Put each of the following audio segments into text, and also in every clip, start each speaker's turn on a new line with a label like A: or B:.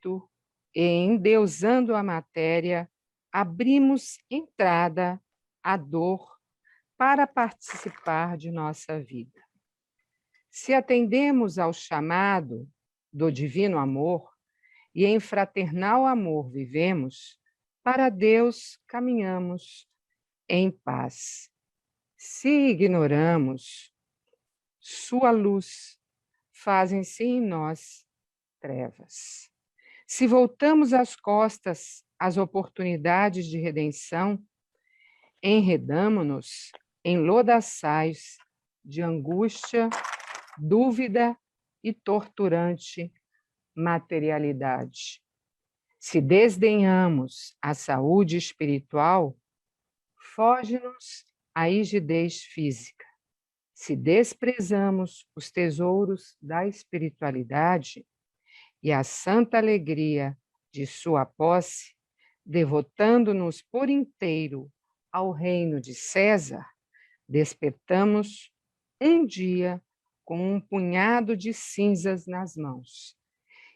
A: espírito e, endeusando a matéria, abrimos entrada à dor para participar de nossa vida. Se atendemos ao chamado do divino amor e em fraternal amor vivemos, para Deus caminhamos em paz. Se ignoramos sua luz, fazem-se em nós trevas. Se voltamos as costas às oportunidades de redenção, enredamo-nos em lodaçais de angústia, dúvida e torturante materialidade. Se desdenhamos a saúde espiritual, foge-nos a rigidez física. Se desprezamos os tesouros da espiritualidade e a santa alegria de sua posse, devotando-nos por inteiro ao reino de César, despertamos um dia com um punhado de cinzas nas mãos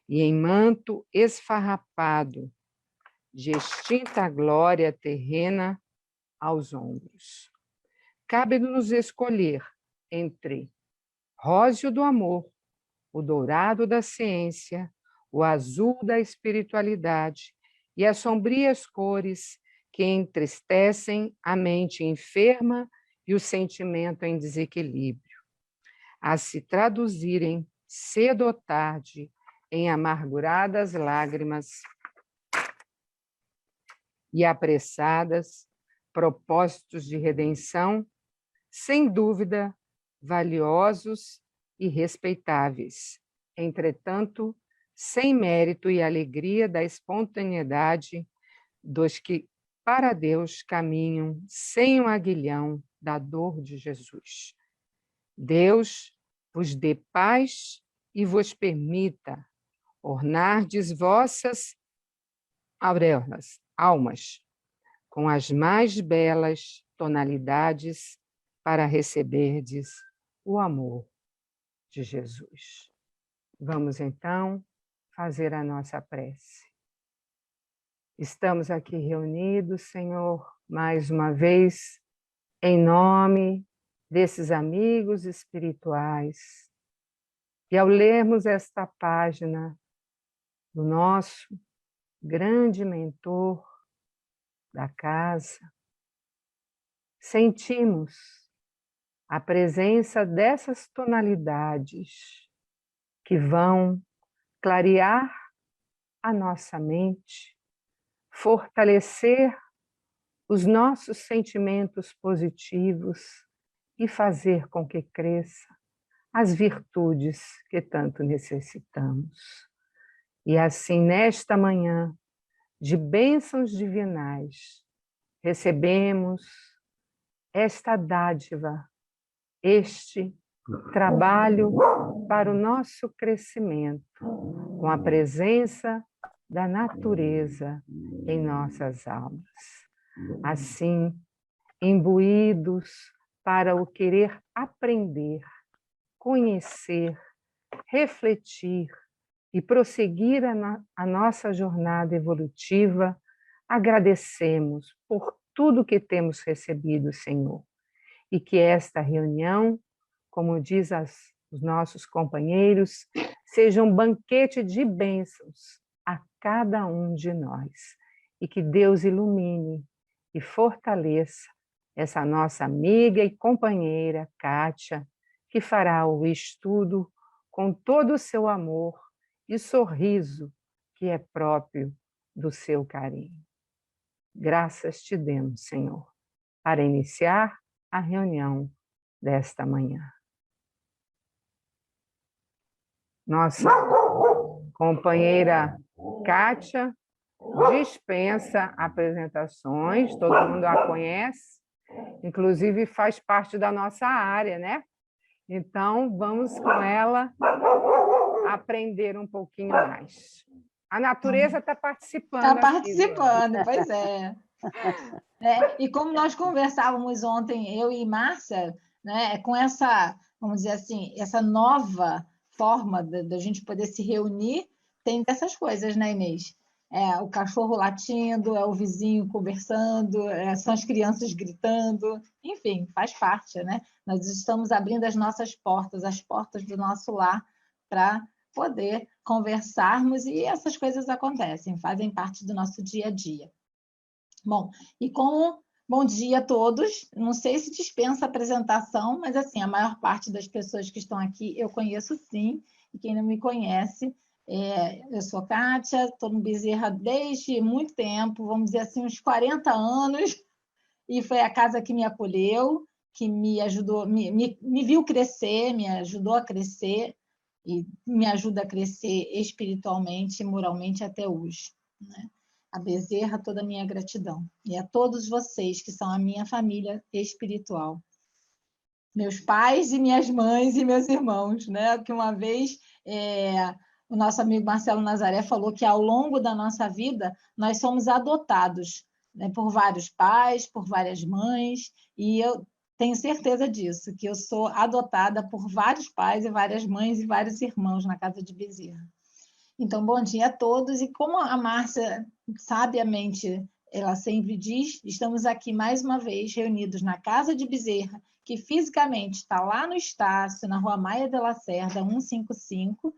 A: e em manto esfarrapado de extinta glória terrena aos ombros. Cabe-nos escolher entre róseo do amor, o dourado da ciência, o azul da espiritualidade e as sombrias cores que entristecem a mente enferma e o sentimento em desequilíbrio, a se traduzirem cedo ou tarde em amarguradas lágrimas e apressadas propósitos de redenção, sem dúvida, valiosos e respeitáveis, entretanto, sem mérito e alegria da espontaneidade dos que para Deus caminham sem o aguilhão da dor de Jesus. Deus vos dê paz e vos permita ornardes vossas auréolas, almas, com as mais belas tonalidades para receberdes o amor de Jesus. Vamos, então, fazer a nossa prece. Estamos aqui reunidos, Senhor, mais uma vez, em nome desses amigos espirituais. E ao lermos esta página do nosso grande mentor da casa, sentimos a presença dessas tonalidades que vão clarear a nossa mente, fortalecer os nossos sentimentos positivos e fazer com que cresça as virtudes que tanto necessitamos. E assim, nesta manhã, de bênçãos divinais, recebemos esta dádiva, este trabalho para o nosso crescimento, com a presença da natureza em nossas almas. Assim, imbuídos para o querer aprender, conhecer, refletir e prosseguir a nossa jornada evolutiva, agradecemos por tudo que temos recebido, Senhor, e que esta reunião, como diz os nossos companheiros, seja um banquete de bênçãos a cada um de nós, e que Deus ilumine e fortaleça essa nossa amiga e companheira, Kátia, que fará o estudo com todo o seu amor e sorriso que é próprio do seu carinho. Graças te demos, Senhor, para iniciar a reunião desta manhã. Nossa companheira Kátia dispensa apresentações, todo mundo a conhece, inclusive faz parte da nossa área, né? Então, vamos com ela aprender um pouquinho mais. A natureza está participando.
B: Está participando, pois é. E como nós conversávamos ontem, eu e Márcia, né, com essa, vamos dizer assim, essa nova forma da gente poder se reunir tem dessas coisas, né, Inês? É o cachorro latindo, é o vizinho conversando, são as crianças gritando, enfim, faz parte, né? Nós estamos abrindo as nossas portas, as portas do nosso lar, para poder conversarmos, e essas coisas acontecem, fazem parte do nosso dia a dia. Bom, e como bom dia a todos, não sei se dispensa apresentação, mas assim, a maior parte das pessoas que estão aqui eu conheço sim, e quem não me conhece, eu sou Kátia, estou no Bezerra desde muito tempo, vamos dizer assim, uns 40 anos, e foi a casa que me acolheu, que me ajudou, me viu crescer, me ajudou a crescer, e me ajuda a crescer espiritualmente e moralmente até hoje, né? A Bezerra, toda a minha gratidão. E a todos vocês que são a minha família espiritual. Meus pais e minhas mães e meus irmãos, né? Que uma vez o nosso amigo Marcelo Nazaré falou que ao longo da nossa vida nós somos adotados, né, por vários pais, por várias mães, e eu tenho certeza disso, que eu sou adotada por vários pais e várias mães e vários irmãos na casa de Bezerra. Então, bom dia a todos. E como a Márcia sabiamente ela sempre diz, estamos aqui mais uma vez reunidos na casa de Bezerra, que fisicamente está lá no Estácio, na Rua Maia de Lacerda, 155,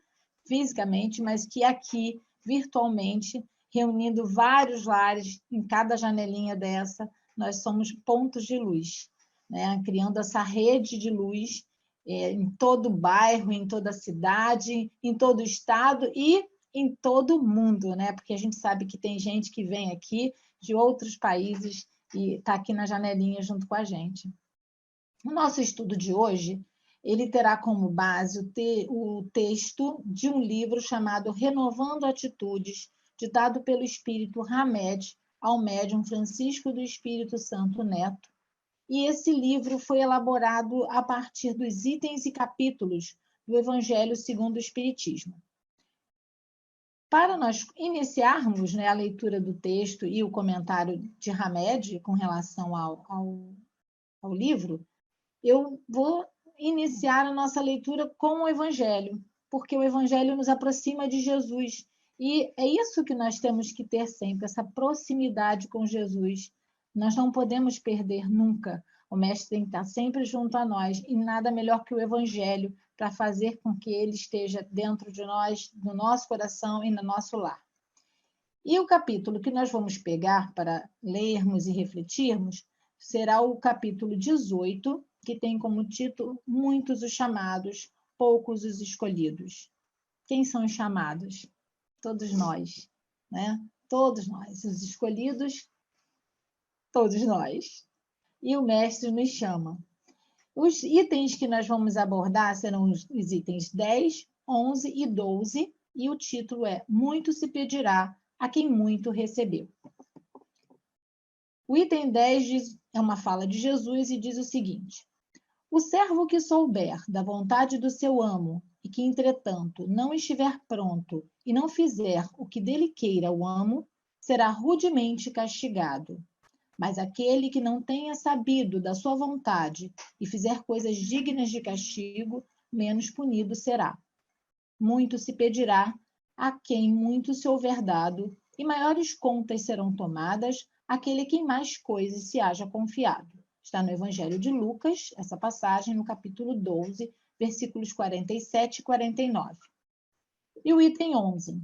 B: fisicamente, mas que aqui, virtualmente, reunindo vários lares em cada janelinha dessa, nós somos pontos de luz, né? Criando essa rede de luz em todo o bairro, em toda a cidade, em todo o estado e em todo o mundo, né? Porque a gente sabe que tem gente que vem aqui de outros países e está aqui na janelinha junto com a gente. O nosso estudo de hoje, ele terá como base o texto de um livro chamado Renovando Atitudes, ditado pelo Espírito Hamed ao médium Francisco do Espírito Santo Neto. E esse livro foi elaborado a partir dos itens e capítulos do Evangelho segundo o Espiritismo. Para nós iniciarmos, né, a leitura do texto e o comentário de Hamed com relação ao livro, eu vou iniciar a nossa leitura com o Evangelho, porque o Evangelho nos aproxima de Jesus. E é isso que nós temos que ter sempre, essa proximidade com Jesus. Nós não podemos perder nunca. O Mestre tem que estar sempre junto a nós, e nada melhor que o Evangelho para fazer com que ele esteja dentro de nós, no nosso coração e no nosso lar. E o capítulo que nós vamos pegar para lermos e refletirmos será o capítulo 18, que tem como título Muitos os chamados, poucos os escolhidos. Quem são os chamados? Todos nós, né? Todos nós. Os escolhidos, todos nós. E o Mestre nos chama. Os itens que nós vamos abordar serão os itens 10, 11 e 12, e o título é Muito se pedirá a quem muito recebeu. O item 10 é uma fala de Jesus e diz o seguinte: o servo que souber da vontade do seu amo e que, entretanto, não estiver pronto e não fizer o que dele queira o amo, será rudemente castigado. Mas aquele que não tenha sabido da sua vontade e fizer coisas dignas de castigo, menos punido será. Muito se pedirá a quem muito se houver dado, e maiores contas serão tomadas àquele que em mais coisas se haja confiado. Está no Evangelho de Lucas, essa passagem, no capítulo 12, versículos 47 e 49. E o item 11,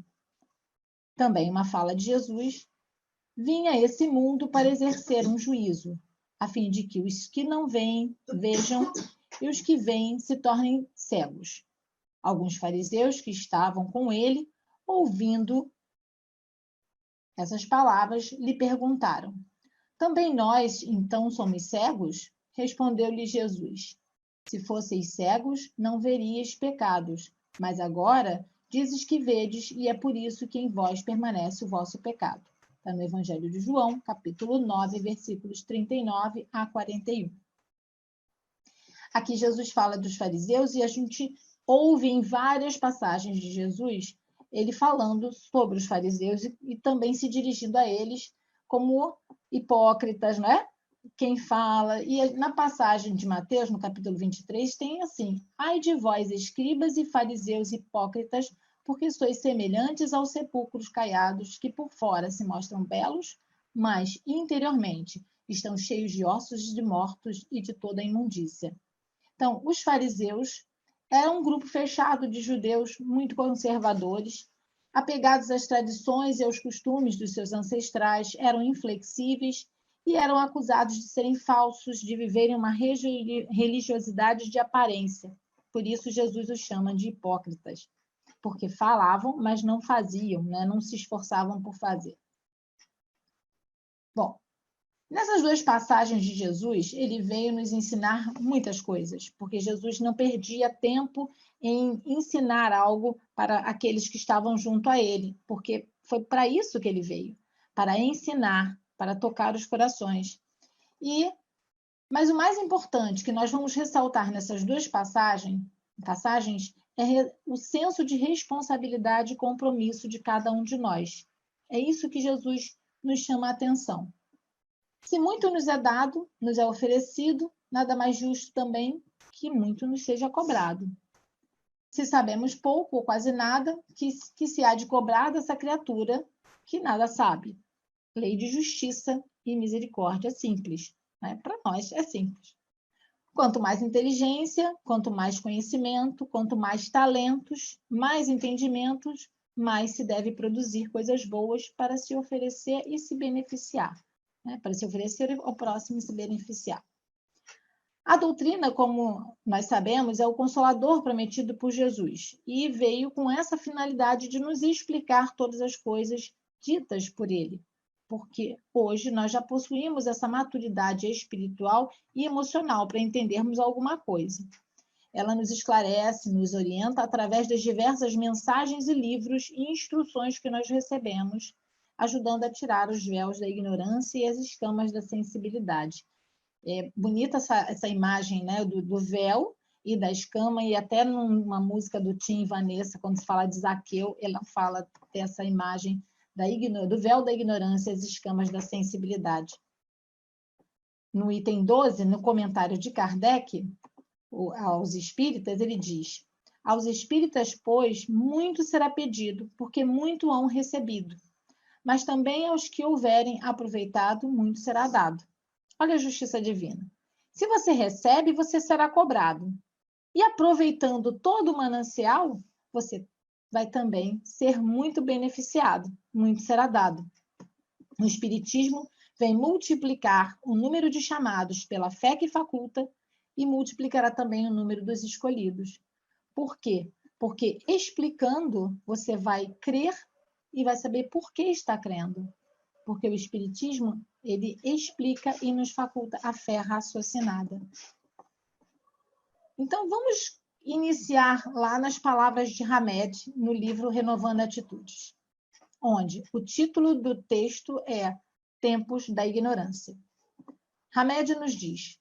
B: também uma fala de Jesus: vim a esse mundo para exercer um juízo, a fim de que os que não veem, vejam, e os que veem se tornem cegos. Alguns fariseus que estavam com ele, ouvindo essas palavras, lhe perguntaram: também nós, então, somos cegos? Respondeu-lhe Jesus: se fosseis cegos, não veríeis pecados, mas agora dizes que vedes, e é por isso que em vós permanece o vosso pecado. Está no Evangelho de João, capítulo 9, versículos 39 a 41. Aqui Jesus fala dos fariseus e a gente ouve em várias passagens de Jesus ele falando sobre os fariseus e também se dirigindo a eles como hipócritas, não é? Quem fala. E na passagem de Mateus, no capítulo 23, tem assim: ai de vós, escribas e fariseus hipócritas, porque sois semelhantes aos sepulcros caiados, que por fora se mostram belos, mas interiormente estão cheios de ossos de mortos e de toda a imundícia. Então, os fariseus eram um grupo fechado de judeus muito conservadores, apegados às tradições e aos costumes dos seus ancestrais, eram inflexíveis e eram acusados de serem falsos, de viverem uma religiosidade de aparência. Por isso, Jesus os chama de hipócritas, porque falavam, mas não faziam, né? Não se esforçavam por fazer. Bom, nessas duas passagens de Jesus, ele veio nos ensinar muitas coisas, porque Jesus não perdia tempo em ensinar algo para aqueles que estavam junto a ele, porque foi para isso que ele veio, para ensinar, para tocar os corações. Mas o mais importante que nós vamos ressaltar nessas duas passagens é o senso de responsabilidade e compromisso de cada um de nós. É isso que Jesus nos chama a atenção. Se muito nos é dado, nos é oferecido, nada mais justo também que muito nos seja cobrado. Se sabemos pouco ou quase nada, que se há de cobrar dessa criatura que nada sabe. Lei de justiça e misericórdia simples. Né? Para nós é simples. Quanto mais inteligência, quanto mais conhecimento, quanto mais talentos, mais entendimentos, mais se deve produzir coisas boas para se oferecer e se beneficiar. Né? Para se oferecer ao próximo e se beneficiar. A doutrina, como nós sabemos, é o consolador prometido por Jesus e veio com essa finalidade de nos explicar todas as coisas ditas por ele, porque hoje nós já possuímos essa maturidade espiritual e emocional para entendermos alguma coisa. Ela nos esclarece, nos orienta através das diversas mensagens e livros e instruções que nós recebemos, ajudando a tirar os véus da ignorância e as escamas da sensibilidade. É bonita essa imagem, né, do véu e da escama, e até numa música do Tim e Vanessa, quando se fala de Zaqueu, ela fala dessa imagem do véu da ignorância e as escamas da sensibilidade. No item 12, no comentário de Kardec aos espíritas, ele diz: aos espíritas, pois, muito será pedido, porque muito hão recebido. Mas também aos que houverem aproveitado, muito será dado. Olha a justiça divina. Se você recebe, você será cobrado. E aproveitando todo o manancial, você vai também ser muito beneficiado, muito será dado. O Espiritismo vem multiplicar o número de chamados pela fé que faculta e multiplicará também o número dos escolhidos. Por quê? Porque explicando, você vai crer e vai saber por que está crendo. Porque o Espiritismo, ele explica e nos faculta a fé raciocinada. Então, vamos iniciar lá nas palavras de Hamed, no livro Renovando Atitudes, onde o título do texto é Tempos da Ignorância. Hamed nos diz: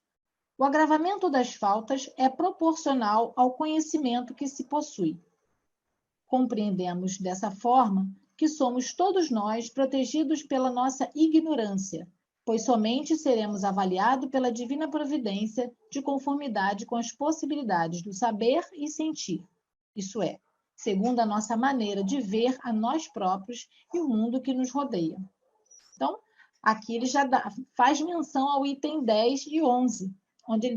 B: o agravamento das faltas é proporcional ao conhecimento que se possui. Compreendemos dessa forma que somos todos nós protegidos pela nossa ignorância, pois somente seremos avaliados pela divina providência de conformidade com as possibilidades do saber e sentir, isso é, segundo a nossa maneira de ver a nós próprios e o mundo que nos rodeia. Então, aqui ele já faz menção ao item 10 e 11,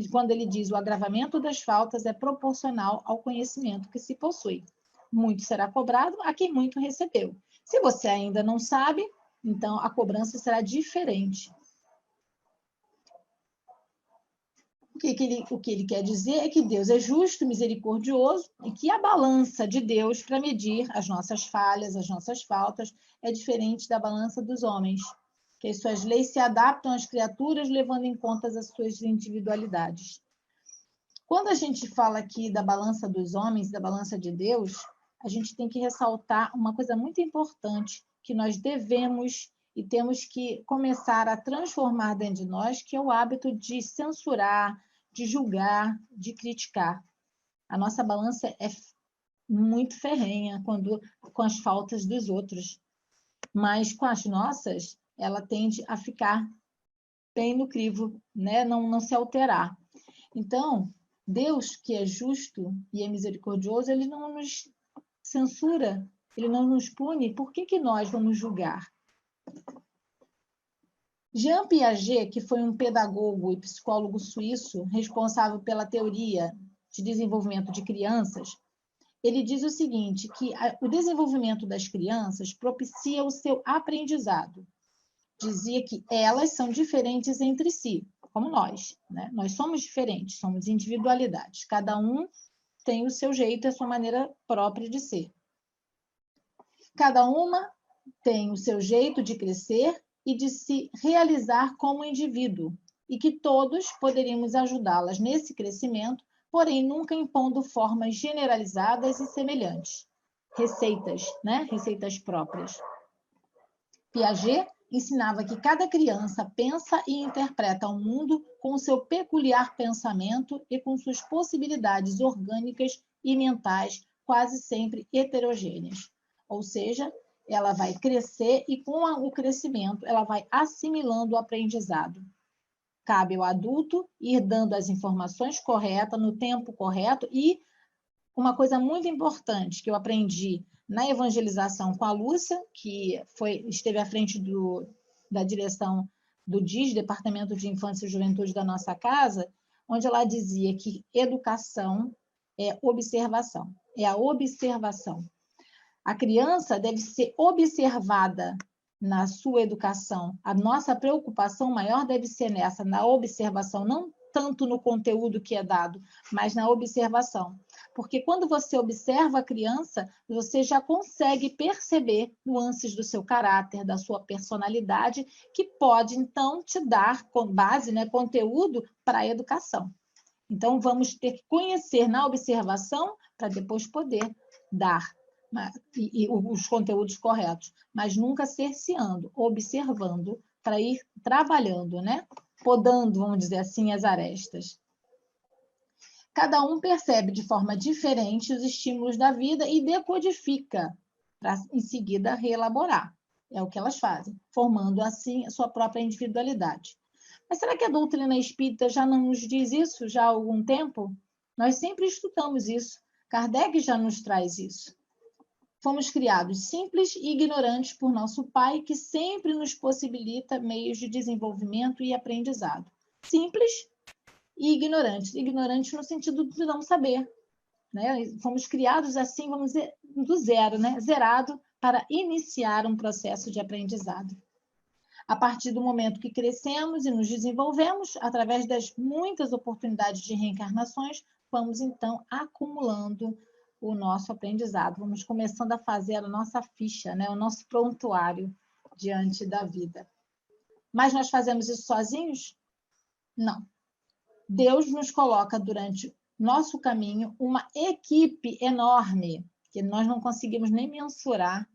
B: quando ele diz: o agravamento das faltas é proporcional ao conhecimento que se possui. Muito será cobrado a quem muito recebeu. Se você ainda não sabe, então a cobrança será diferente. O que ele quer dizer é que Deus é justo, misericordioso e que a balança de Deus para medir as nossas falhas, as nossas faltas, é diferente da balança dos homens, que as suas leis se adaptam às criaturas levando em conta as suas individualidades. Quando a gente fala aqui da balança dos homens, da balança de Deus, a gente tem que ressaltar uma coisa muito importante que nós devemos e temos que começar a transformar dentro de nós, que é o hábito de censurar, de julgar, de criticar. A nossa balança é muito ferrenha com as faltas dos outros, mas com as nossas, ela tende a ficar bem no crivo, né? Não se alterar. Então, Deus, que é justo e é misericordioso, ele não nos censura, ele não nos pune, por que que nós vamos julgar? Jean Piaget, que foi um pedagogo e psicólogo suíço responsável pela teoria de desenvolvimento de crianças, ele diz o seguinte, que o desenvolvimento das crianças propicia o seu aprendizado. Dizia que elas são diferentes entre si, como nós, né? Nós somos diferentes, somos individualidades. Cada um tem o seu jeito, a sua maneira própria de ser. Cada uma tem o seu jeito de crescer e de se realizar como indivíduo, e que todos poderíamos ajudá-las nesse crescimento, porém nunca impondo formas generalizadas e semelhantes. Receitas, né? Receitas próprias. Piaget ensinava que cada criança pensa e interpreta o mundo com o seu peculiar pensamento e com suas possibilidades orgânicas e mentais quase sempre heterogêneas. Ou seja, ela vai crescer e com o crescimento ela vai assimilando o aprendizado. Cabe ao adulto ir dando as informações corretas no tempo correto e uma coisa muito importante que eu aprendi na evangelização com a Lúcia, que esteve à frente da direção do DIS, Departamento de Infância e Juventude da nossa casa, onde ela dizia que educação é observação, é a observação. A criança deve ser observada na sua educação. A nossa preocupação maior deve ser nessa, na observação, não tanto no conteúdo que é dado, mas na observação. Porque quando você observa a criança, você já consegue perceber nuances do seu caráter, da sua personalidade, que pode, então, te dar, com base, né, conteúdo para a educação. Então, vamos ter que conhecer na observação para depois poder dar os conteúdos corretos, mas nunca cerceando, observando, para ir trabalhando, né? Podando, vamos dizer assim, as arestas. Cada um percebe de forma diferente os estímulos da vida e decodifica, para em seguida reelaborar. É o que elas fazem, formando assim a sua própria individualidade. Mas será que a doutrina espírita já não nos diz isso já há algum tempo? Nós sempre estudamos isso. Kardec já nos traz isso. Fomos criados simples e ignorantes por nosso Pai, que sempre nos possibilita meios de desenvolvimento e aprendizado. Simples e ignorantes. Ignorantes no sentido de não saber. Né? Fomos criados assim, vamos dizer, do zero, né? Zerado, para iniciar um processo de aprendizado. A partir do momento que crescemos e nos desenvolvemos, através das muitas oportunidades de reencarnações, vamos então acumulando o nosso aprendizado. Vamos começando a fazer a nossa ficha, né? O nosso prontuário diante da vida. Mas nós fazemos isso sozinhos? Não. Deus nos coloca durante nosso caminho uma equipe enorme, que nós não conseguimos nem mensurar,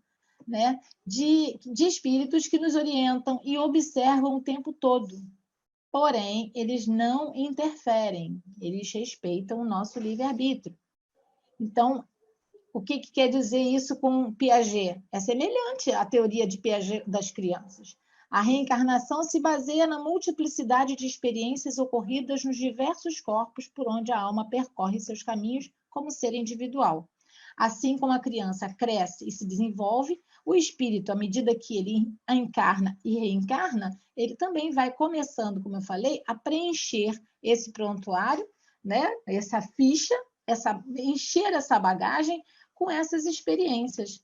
B: né? de espíritos que nos orientam e observam o tempo todo. Porém, eles não interferem, eles respeitam o nosso livre-arbítrio. Então, o que quer dizer isso com Piaget? É semelhante à teoria de Piaget das crianças. A reencarnação se baseia na multiplicidade de experiências ocorridas nos diversos corpos por onde a alma percorre seus caminhos como ser individual. Assim como a criança cresce e se desenvolve, o espírito, à medida que ele encarna e reencarna, ele também vai começando, como eu falei, a preencher esse prontuário, né? Essa ficha, encher essa bagagem com essas experiências.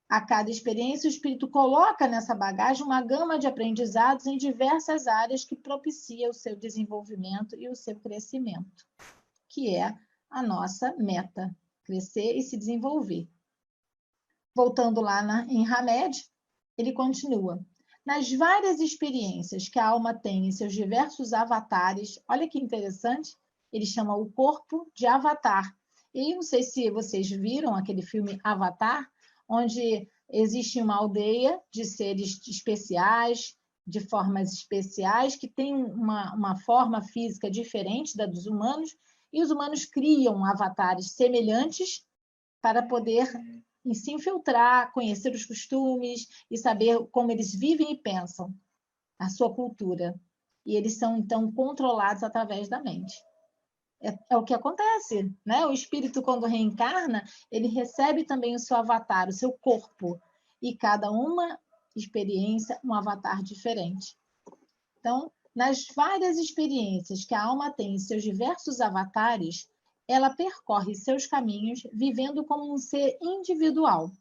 B: A cada experiência, o espírito coloca nessa bagagem uma gama de aprendizados em diversas áreas que propicia o seu desenvolvimento e o seu crescimento, que é a nossa meta, crescer e se desenvolver. Voltando lá em Hamed, ele continua. Nas várias experiências que a alma tem em seus diversos avatares, olha que interessante, ele chama o corpo de avatar. E não sei se vocês viram aquele filme Avatar, onde existe uma aldeia de seres especiais, de formas especiais, que tem uma forma física diferente da dos humanos, e os humanos criam avatares semelhantes para poder se infiltrar, conhecer os costumes e saber como eles vivem e pensam, a sua cultura. E eles são, então, controlados através da mente. É o que acontece, né? O espírito, quando reencarna, ele recebe também o seu avatar, o seu corpo, e cada uma experiência, um avatar diferente. Então, nas várias experiências que a alma tem em seus diversos avatares, ela percorre seus caminhos vivendo como um ser individual.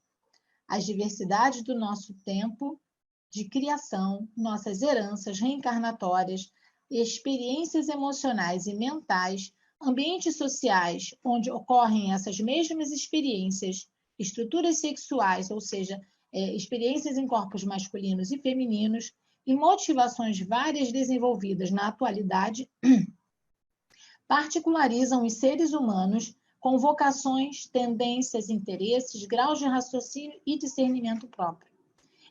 B: As diversidades do nosso tempo de criação, nossas heranças reencarnatórias, experiências emocionais e mentais, ambientes sociais onde ocorrem essas mesmas experiências, estruturas sexuais, ou seja, experiências em corpos masculinos e femininos, e motivações várias desenvolvidas na atualidade, particularizam os seres humanos com vocações, tendências, interesses, graus de raciocínio e discernimento próprio.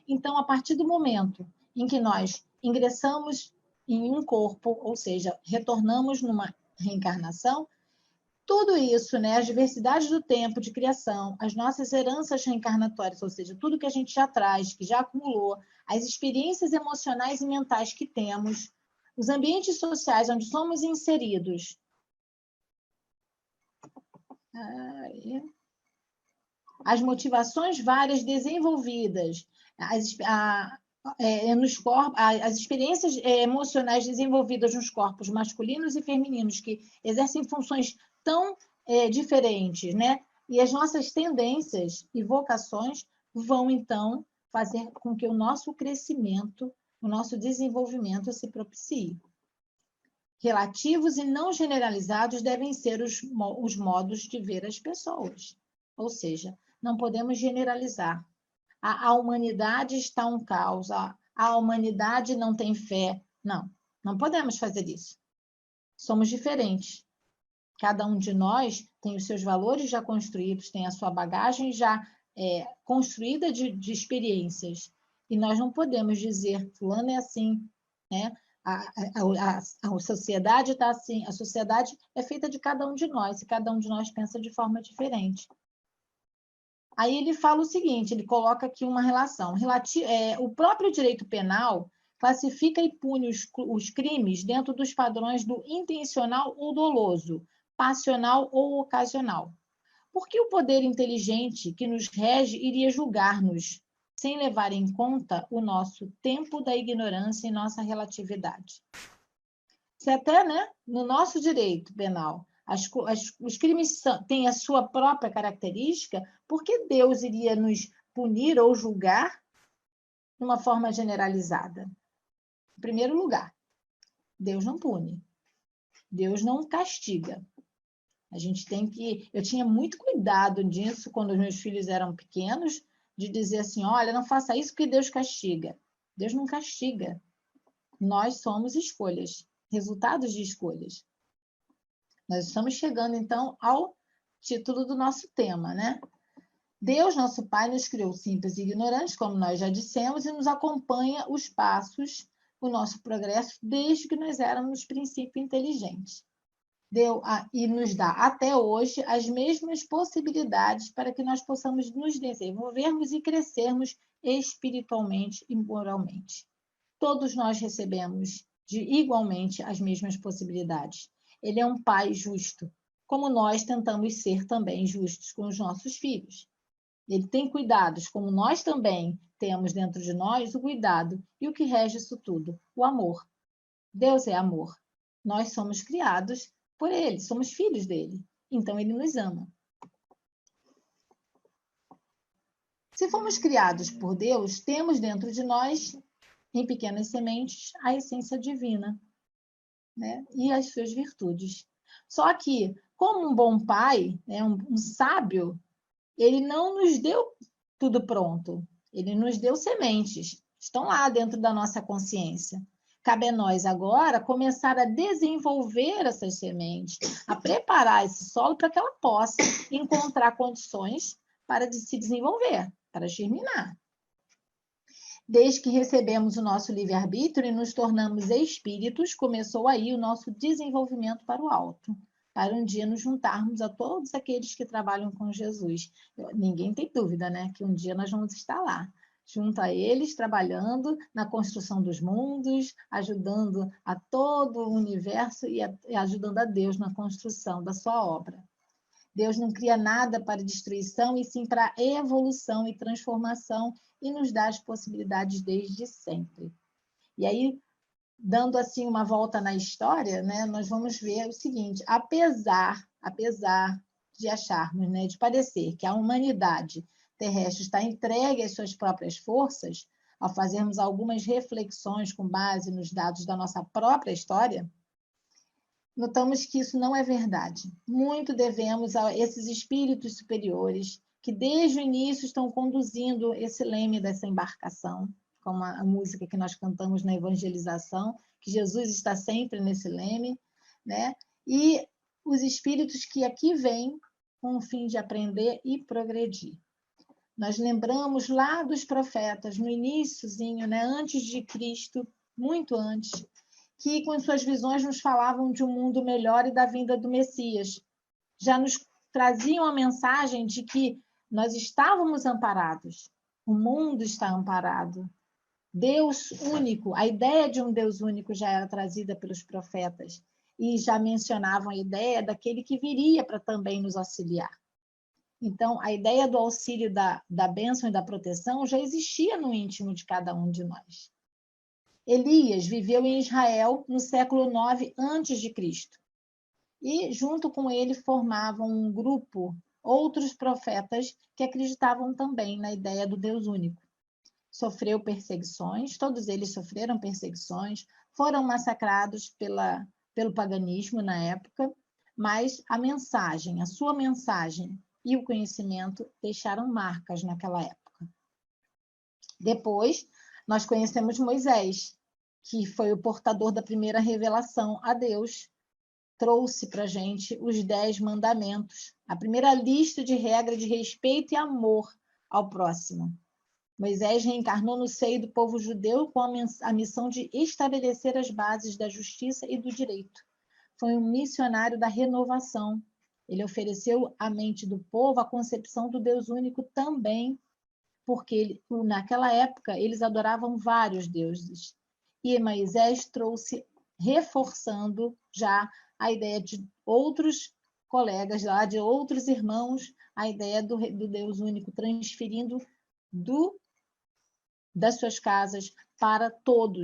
B: Então, a partir do momento em que nós ingressamos em um corpo, ou seja, retornamos numa reencarnação, tudo isso, né, as diversidades do tempo de criação, as nossas heranças reencarnatórias, ou seja, tudo que a gente já traz, que já acumulou, as experiências emocionais e mentais que temos, os ambientes sociais onde somos inseridos, as motivações várias desenvolvidas, nos corpos, as experiências emocionais desenvolvidas nos corpos masculinos e femininos, que exercem funções tão diferentes, né? E as nossas tendências e vocações vão, então, fazer com que o nosso crescimento, o nosso desenvolvimento se propicie. Relativos e não generalizados devem ser os modos de ver as pessoas. Ou seja, não podemos generalizar. A humanidade está um caos, a humanidade não tem fé. Não, não podemos fazer isso. Somos diferentes. Cada um de nós tem os seus valores já construídos, tem a sua bagagem já construída de experiências. E nós não podemos dizer, fulano é assim, né? A sociedade está assim, a sociedade é feita de cada um de nós, e cada um de nós pensa de forma diferente. Aí ele fala o seguinte, ele coloca aqui uma relação. O próprio direito penal classifica e pune os crimes dentro dos padrões do intencional ou doloso, passional ou ocasional. Por que o poder inteligente que nos rege iria julgar-nos sem levar em conta o nosso tempo da ignorância e nossa relatividade? Se até, né, no nosso direito penal, os crimes têm a sua própria característica, por que Deus iria nos punir ou julgar de uma forma generalizada? Em primeiro lugar, Deus não pune, Deus não castiga. A gente tem que... Eu tinha muito cuidado disso quando os meus filhos eram pequenos, de dizer assim, olha, não faça isso porque Deus castiga. Deus não castiga. Nós somos escolhas, resultados de escolhas. Nós estamos chegando, então, ao título do nosso tema, né? Deus, nosso Pai, nos criou simples e ignorantes, como nós já dissemos, e nos acompanha os passos, o nosso progresso, desde que nós éramos princípio inteligentes. E nos dá, até hoje, as mesmas possibilidades para que nós possamos nos desenvolvermos e crescermos espiritualmente e moralmente. Todos nós recebemos igualmente as mesmas possibilidades. Ele é um pai justo, como nós tentamos ser também justos com os nossos filhos. Ele tem cuidados, como nós também temos dentro de nós o cuidado e o que rege isso tudo, o amor. Deus é amor. Nós somos criados por ele, somos filhos dele. Então, ele nos ama. Se fomos criados por Deus, temos dentro de nós, em pequenas sementes, a essência divina, né? E as suas virtudes. Só que, como um bom pai, né, um sábio, ele não nos deu tudo pronto. Ele nos deu sementes. Estão lá dentro da nossa consciência. Cabe a nós agora começar a desenvolver essas sementes, a preparar esse solo para que ela possa encontrar condições para se desenvolver, para germinar. Desde que recebemos o nosso livre-arbítrio e nos tornamos espíritos, começou aí o nosso desenvolvimento para o alto, para um dia nos juntarmos a todos aqueles que trabalham com Jesus. Ninguém tem dúvida, né, que um dia nós vamos estar lá. junto a eles, trabalhando na construção dos mundos, ajudando a todo o universo e ajudando a Deus na construção da sua obra. Deus não cria nada para destruição, e sim para evolução e transformação, e nos dá as possibilidades desde sempre. E aí, dando assim uma volta na história, né, nós vamos ver o seguinte: apesar de acharmos, né, de parecer que a humanidade terrestre está entregue às suas próprias forças, ao fazermos algumas reflexões com base nos dados da nossa própria história, notamos que isso não é verdade. Muito devemos a esses espíritos superiores que desde o início estão conduzindo esse leme dessa embarcação, como a música que nós cantamos na evangelização, que Jesus está sempre nesse leme, né? E os espíritos que aqui vêm com o fim de aprender e progredir. Nós lembramos lá dos profetas, no iniciozinho, né, antes de Cristo, muito antes, que com suas visões nos falavam de um mundo melhor e da vinda do Messias. Já nos traziam a mensagem de que nós estávamos amparados, o mundo está amparado. Deus único, a ideia de um Deus único já era trazida pelos profetas e já mencionavam a ideia daquele que viria para também nos auxiliar. Então, a ideia do auxílio, da bênção e da proteção já existia no íntimo de cada um de nós. Elias viveu em Israel no século 9 a.C. E, junto com ele, formavam um grupo, outros profetas que acreditavam também na ideia do Deus único. Sofreu perseguições, todos eles sofreram perseguições, foram massacrados pelo paganismo na época, mas a sua mensagem e o conhecimento deixaram marcas naquela época. Depois, nós conhecemos Moisés, que foi o portador da primeira revelação a Deus, trouxe para a gente os 10 mandamentos, a primeira lista de regras de respeito e amor ao próximo. Moisés reencarnou no seio do povo judeu com a missão de estabelecer as bases da justiça e do direito. Foi um missionário da renovação. Ele ofereceu à mente do povo a concepção do Deus único também, porque naquela época eles adoravam vários deuses. E Moisés trouxe, reforçando já a ideia de outros colegas lá, de outros irmãos, a ideia do Deus único, transferindo das suas casas para todo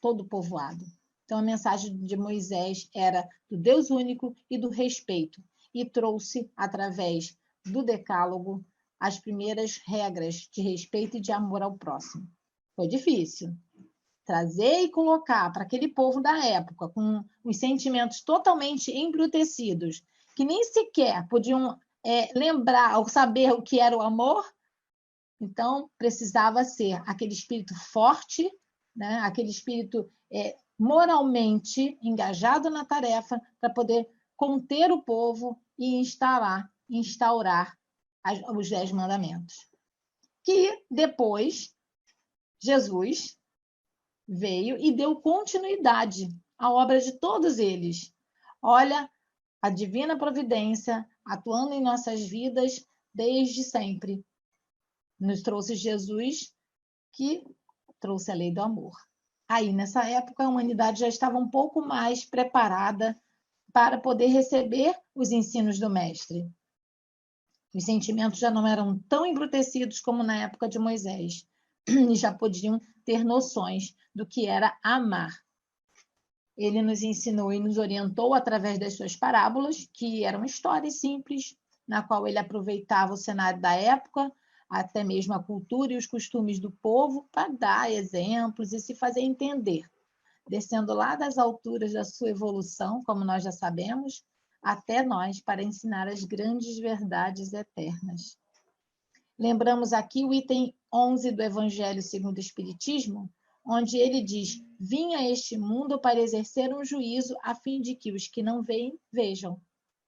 B: o povoado. Então, a mensagem de Moisés era do Deus único e do respeito, e trouxe, através do decálogo, as primeiras regras de respeito e de amor ao próximo. Foi difícil. Trazer e colocar para aquele povo da época, com os sentimentos totalmente embrutecidos, que nem sequer podiam lembrar ou saber o que era o amor. Então, precisava ser aquele espírito forte, né? Aquele espírito moralmente engajado na tarefa, para poder conter o povo e instaurar os 10 mandamentos. Que depois Jesus veio e deu continuidade à obra de todos eles. Olha, a divina providência atuando em nossas vidas desde sempre. Nos trouxe Jesus, que trouxe a lei do amor. Aí, nessa época, a humanidade já estava um pouco mais preparada para poder receber os ensinos do Mestre. Os sentimentos já não eram tão embrutecidos como na época de Moisés, e já podiam ter noções do que era amar. Ele nos ensinou e nos orientou através das suas parábolas, que eram histórias simples, na qual ele aproveitava o cenário da época, até mesmo a cultura e os costumes do povo, para dar exemplos e se fazer entender, descendo lá das alturas da sua evolução, como nós já sabemos, até nós, para ensinar as grandes verdades eternas. Lembramos aqui o item 11 do Evangelho segundo o Espiritismo, onde ele diz: vim a este mundo para exercer um juízo a fim de que os que não veem, vejam.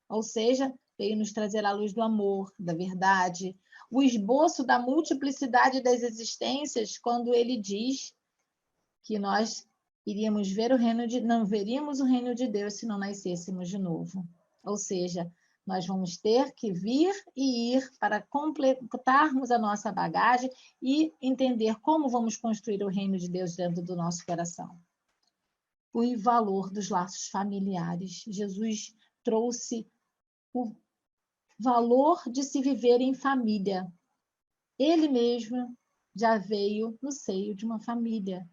B: Ou seja, veio nos trazer a luz do amor, da verdade, o esboço da multiplicidade das existências, quando ele diz que nós não veríamos o reino de Deus se não nascêssemos de novo. Ou seja, Nós vamos ter que vir e ir para completarmos a nossa bagagem e entender como vamos construir o reino de Deus dentro do nosso coração. O valor dos laços familiares. Jesus trouxe o valor de se viver em família. Ele mesmo já veio no seio de uma família,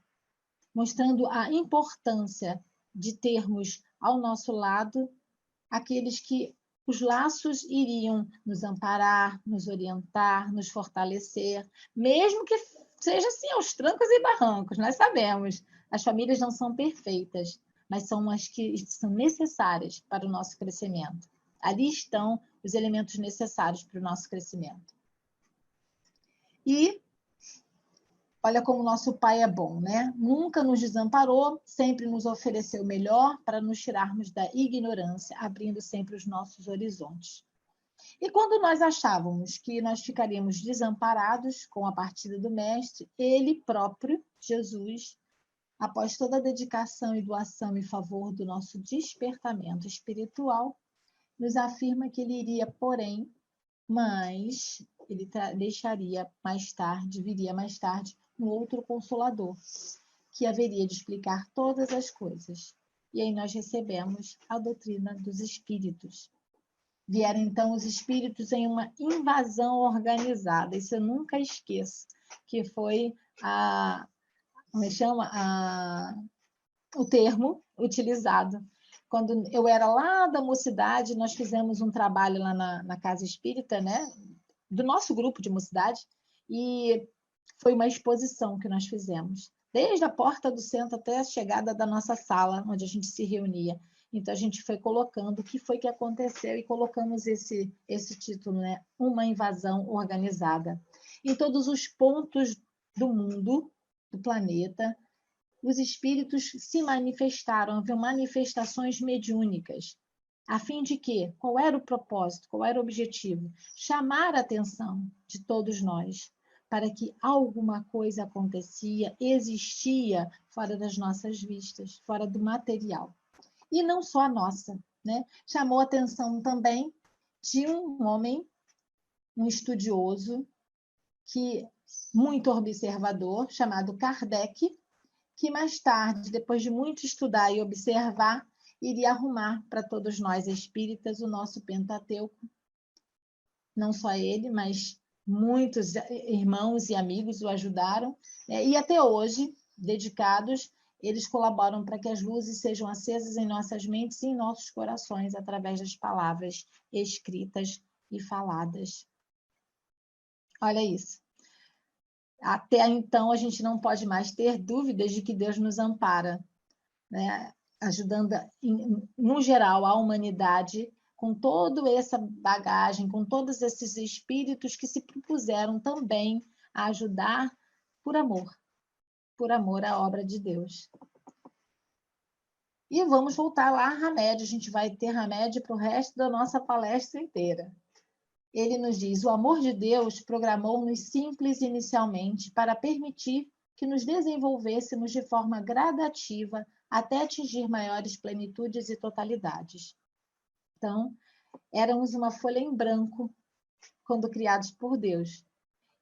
B: mostrando a importância de termos ao nosso lado aqueles que os laços iriam nos amparar, nos orientar, nos fortalecer, mesmo que seja assim aos trancos e barrancos. Nós sabemos, as famílias não são perfeitas, mas são as que são necessárias para o nosso crescimento. Ali estão os elementos necessários para o nosso crescimento. E olha como nosso Pai é bom, né? Nunca nos desamparou, sempre nos ofereceu o melhor para nos tirarmos da ignorância, abrindo sempre os nossos horizontes. E quando nós achávamos que nós ficaríamos desamparados com a partida do Mestre, Ele próprio, Jesus, após toda a dedicação e doação em favor do nosso despertamento espiritual, nos afirma que Ele iria, porém, mas Ele deixaria mais tarde, viria mais tarde, um outro Consolador, que haveria de explicar todas as coisas. E aí nós recebemos a doutrina dos Espíritos. Vieram então os Espíritos em uma invasão organizada, isso eu nunca esqueço, que foi o termo utilizado. Quando eu era lá da mocidade, nós fizemos um trabalho lá na Casa Espírita, né? Do nosso grupo de mocidade, e foi uma exposição que nós fizemos, desde a porta do centro até a chegada da nossa sala, onde a gente se reunia. Então, a gente foi colocando o que foi que aconteceu e colocamos esse título, né? Uma invasão organizada. Em todos os pontos do mundo, do planeta, os espíritos se manifestaram, havia manifestações mediúnicas, a fim de que, qual era o propósito, qual era o objetivo? Chamar a atenção de todos nós, para que alguma coisa acontecia, existia fora das nossas vistas, fora do material. E não só a nossa, né? Chamou a atenção também de um homem, um estudioso, muito observador, chamado Kardec, que mais tarde, depois de muito estudar e observar, iria arrumar para todos nós espíritas o nosso Pentateuco. Não só ele, mas muitos irmãos e amigos o ajudaram, né? E até hoje, dedicados, eles colaboram para que as luzes sejam acesas em nossas mentes e em nossos corações, através das palavras escritas e faladas. Olha isso. Até então, a gente não pode mais ter dúvidas de que Deus nos ampara, né? Ajudando, no geral, a humanidade com toda essa bagagem, com todos esses espíritos que se propuseram também a ajudar por amor à obra de Deus. E vamos voltar lá a Hamed, a gente vai ter Hamed para o resto da nossa palestra inteira. Ele nos diz: o amor de Deus programou-nos simples inicialmente para permitir que nos desenvolvêssemos de forma gradativa até atingir maiores plenitudes e totalidades. Então, éramos uma folha em branco quando criados por Deus.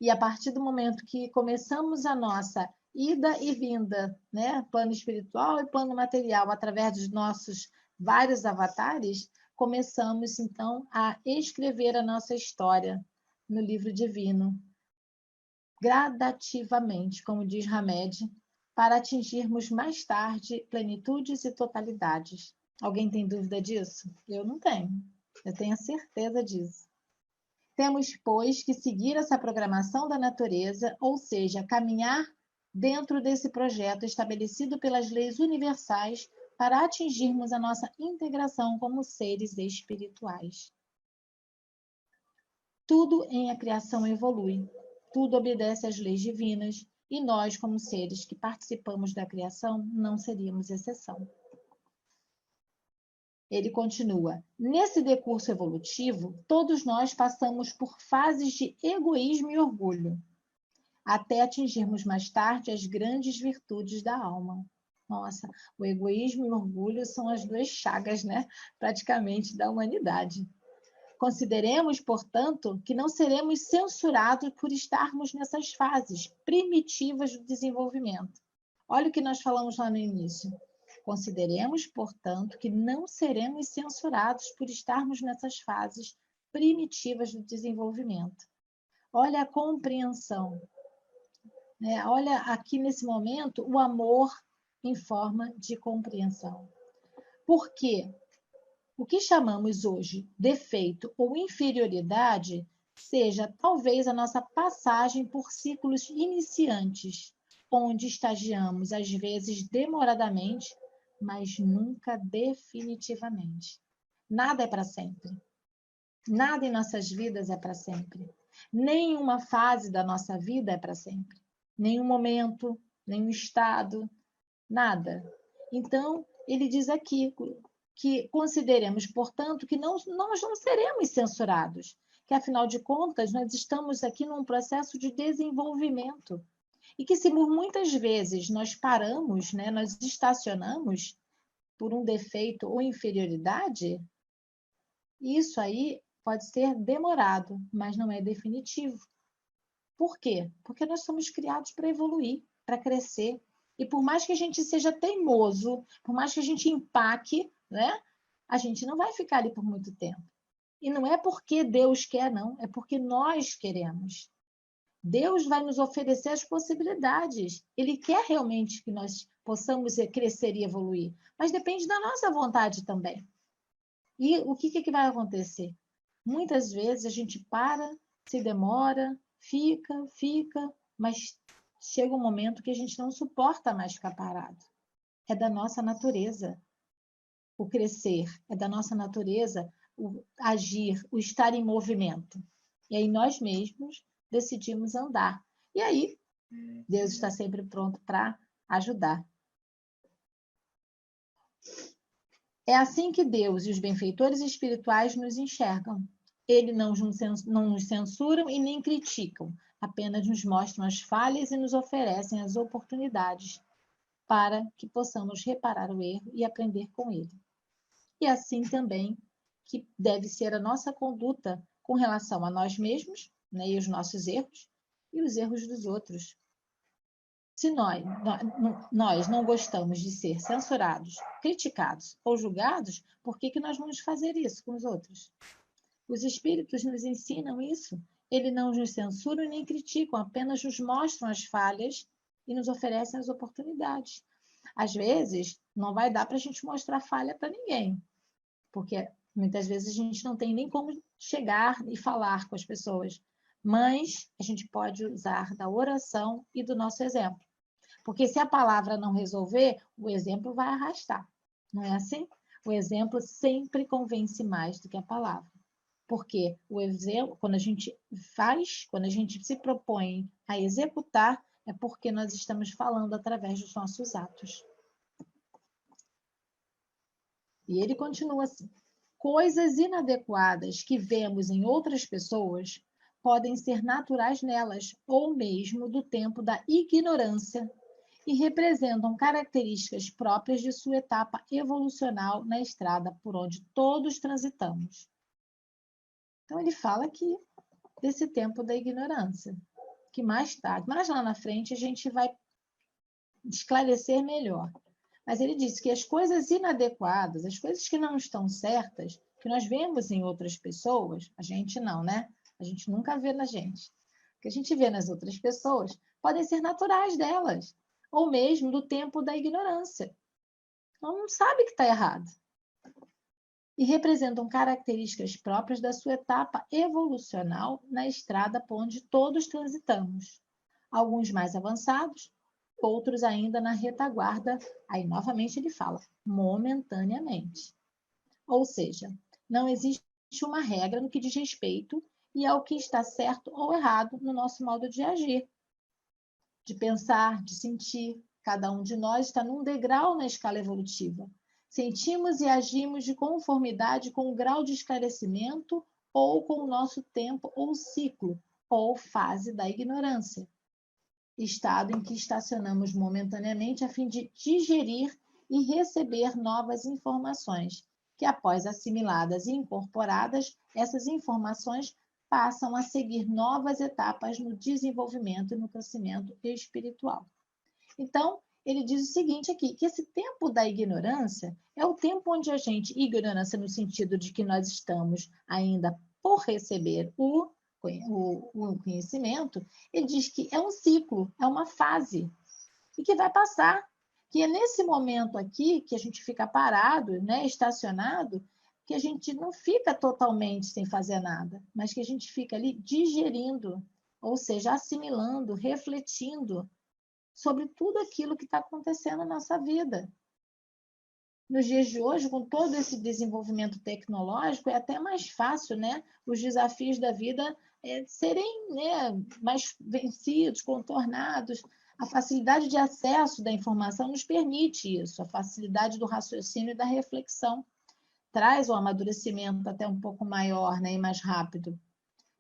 B: E a partir do momento que começamos a nossa ida e vinda, né, plano espiritual e plano material, através dos nossos vários avatares, começamos então a escrever a nossa história no livro divino, gradativamente, como diz Hamed, para atingirmos mais tarde plenitudes e totalidades. Alguém tem dúvida disso? Eu não tenho. Eu tenho a certeza disso. Temos, pois, que seguir essa programação da natureza, ou seja, caminhar dentro desse projeto estabelecido pelas leis universais para atingirmos a nossa integração como seres espirituais. Tudo em a criação evolui, tudo obedece às leis divinas, e nós, como seres que participamos da criação, não seríamos exceção. Ele continua: nesse decurso evolutivo, todos nós passamos por fases de egoísmo e orgulho, até atingirmos mais tarde as grandes virtudes da alma. Nossa, o egoísmo e o orgulho são as duas chagas, né, praticamente, da humanidade. Consideremos, portanto, que não seremos censurados por estarmos nessas fases primitivas do desenvolvimento. Olha o que nós falamos lá no início. Consideremos, portanto, que não seremos censurados por estarmos nessas fases primitivas do desenvolvimento. Olha a compreensão, né? Olha aqui nesse momento o amor em forma de compreensão. Por quê? O que chamamos hoje defeito ou inferioridade seja talvez a nossa passagem por ciclos iniciantes, onde estagiamos às vezes demoradamente, mas nunca definitivamente. Nada é para sempre. Nada em nossas vidas é para sempre. Nenhuma fase da nossa vida é para sempre. Nenhum momento, nenhum estado, nada. Então, ele diz aqui que consideremos, portanto, que nós não seremos censurados, que, afinal de contas, nós estamos aqui num processo de desenvolvimento. E que se por muitas vezes nós paramos, né, nós estacionamos por um defeito ou inferioridade, isso aí pode ser demorado, mas não é definitivo. Por quê? Porque nós somos criados para evoluir, para crescer. E por mais que a gente seja teimoso, por mais que a gente empaque, né, a gente não vai ficar ali por muito tempo. E não é porque Deus quer, não, é porque nós queremos. Deus vai nos oferecer as possibilidades. Ele quer realmente que nós possamos crescer e evoluir, mas depende da nossa vontade também. E o que vai acontecer? Muitas vezes a gente para, se demora, fica, mas chega um momento que a gente não suporta mais ficar parado. É da nossa natureza o crescer, é da nossa natureza o agir, o estar em movimento. E aí nós mesmos decidimos andar. E aí Deus está sempre pronto para ajudar. É assim que Deus e os benfeitores espirituais nos enxergam. Eles não nos censuram e nem criticam, apenas nos mostram as falhas e nos oferecem as oportunidades para que possamos reparar o erro e aprender com ele. E assim também que deve ser a nossa conduta com relação a nós mesmos, né, e os nossos erros e os erros dos outros. Se nós não gostamos de ser censurados, criticados ou julgados, por que nós vamos fazer isso com os outros? Os espíritos nos ensinam isso. Eles não nos censuram nem criticam, apenas nos mostram as falhas e nos oferecem as oportunidades. Às vezes, não vai dar para a gente mostrar falha para ninguém, porque muitas vezes a gente não tem nem como chegar e falar com as pessoas, mas a gente pode usar da oração e do nosso exemplo. Porque se a palavra não resolver, o exemplo vai arrastar. Não é assim? O exemplo sempre convence mais do que a palavra. Porque o exemplo, quando a gente faz, quando a gente se propõe a executar, é porque nós estamos falando através dos nossos atos. E ele continua assim: coisas inadequadas que vemos em outras pessoas podem ser naturais nelas, ou mesmo do tempo da ignorância, e representam características próprias de sua etapa evolucional na estrada por onde todos transitamos. Então, ele fala aqui desse tempo da ignorância, que mais tarde, mais lá na frente, a gente vai esclarecer melhor. Mas ele diz que as coisas inadequadas, as coisas que não estão certas, que nós vemos em outras pessoas, a gente não, né? A gente nunca vê na gente. O que a gente vê nas outras pessoas podem ser naturais delas, ou mesmo do tempo da ignorância. Ela não sabe que está errado. E representam características próprias da sua etapa evolucional na estrada por onde todos transitamos. Alguns mais avançados, outros ainda na retaguarda. Aí, novamente, ele fala, momentaneamente. Ou seja, não existe uma regra no que diz respeito e ao que está certo ou errado no nosso modo de agir, de pensar, de sentir. Cada um de nós está num degrau na escala evolutiva. Sentimos e agimos de conformidade com o grau de esclarecimento ou com o nosso tempo ou ciclo, ou fase da ignorância. Estado em que estacionamos momentaneamente a fim de digerir e receber novas informações, que após assimiladas e incorporadas, essas informações passam a seguir novas etapas no desenvolvimento e no crescimento espiritual. Então, ele diz o seguinte aqui, que esse tempo da ignorância é o tempo onde a gente, ignorância no sentido de que nós estamos ainda por receber o conhecimento, ele diz que é um ciclo, é uma fase, e que vai passar. Que é nesse momento aqui que a gente fica parado, né, estacionado, que a gente não fica totalmente sem fazer nada, mas que a gente fica ali digerindo, ou seja, assimilando, refletindo sobre tudo aquilo que está acontecendo na nossa vida. Nos dias de hoje, com todo esse desenvolvimento tecnológico, é até mais fácil, né, os desafios da vida serem, né, mais vencidos, contornados. A facilidade de acesso da informação nos permite isso, a facilidade do raciocínio e da reflexão traz o amadurecimento até um pouco maior, né, e mais rápido.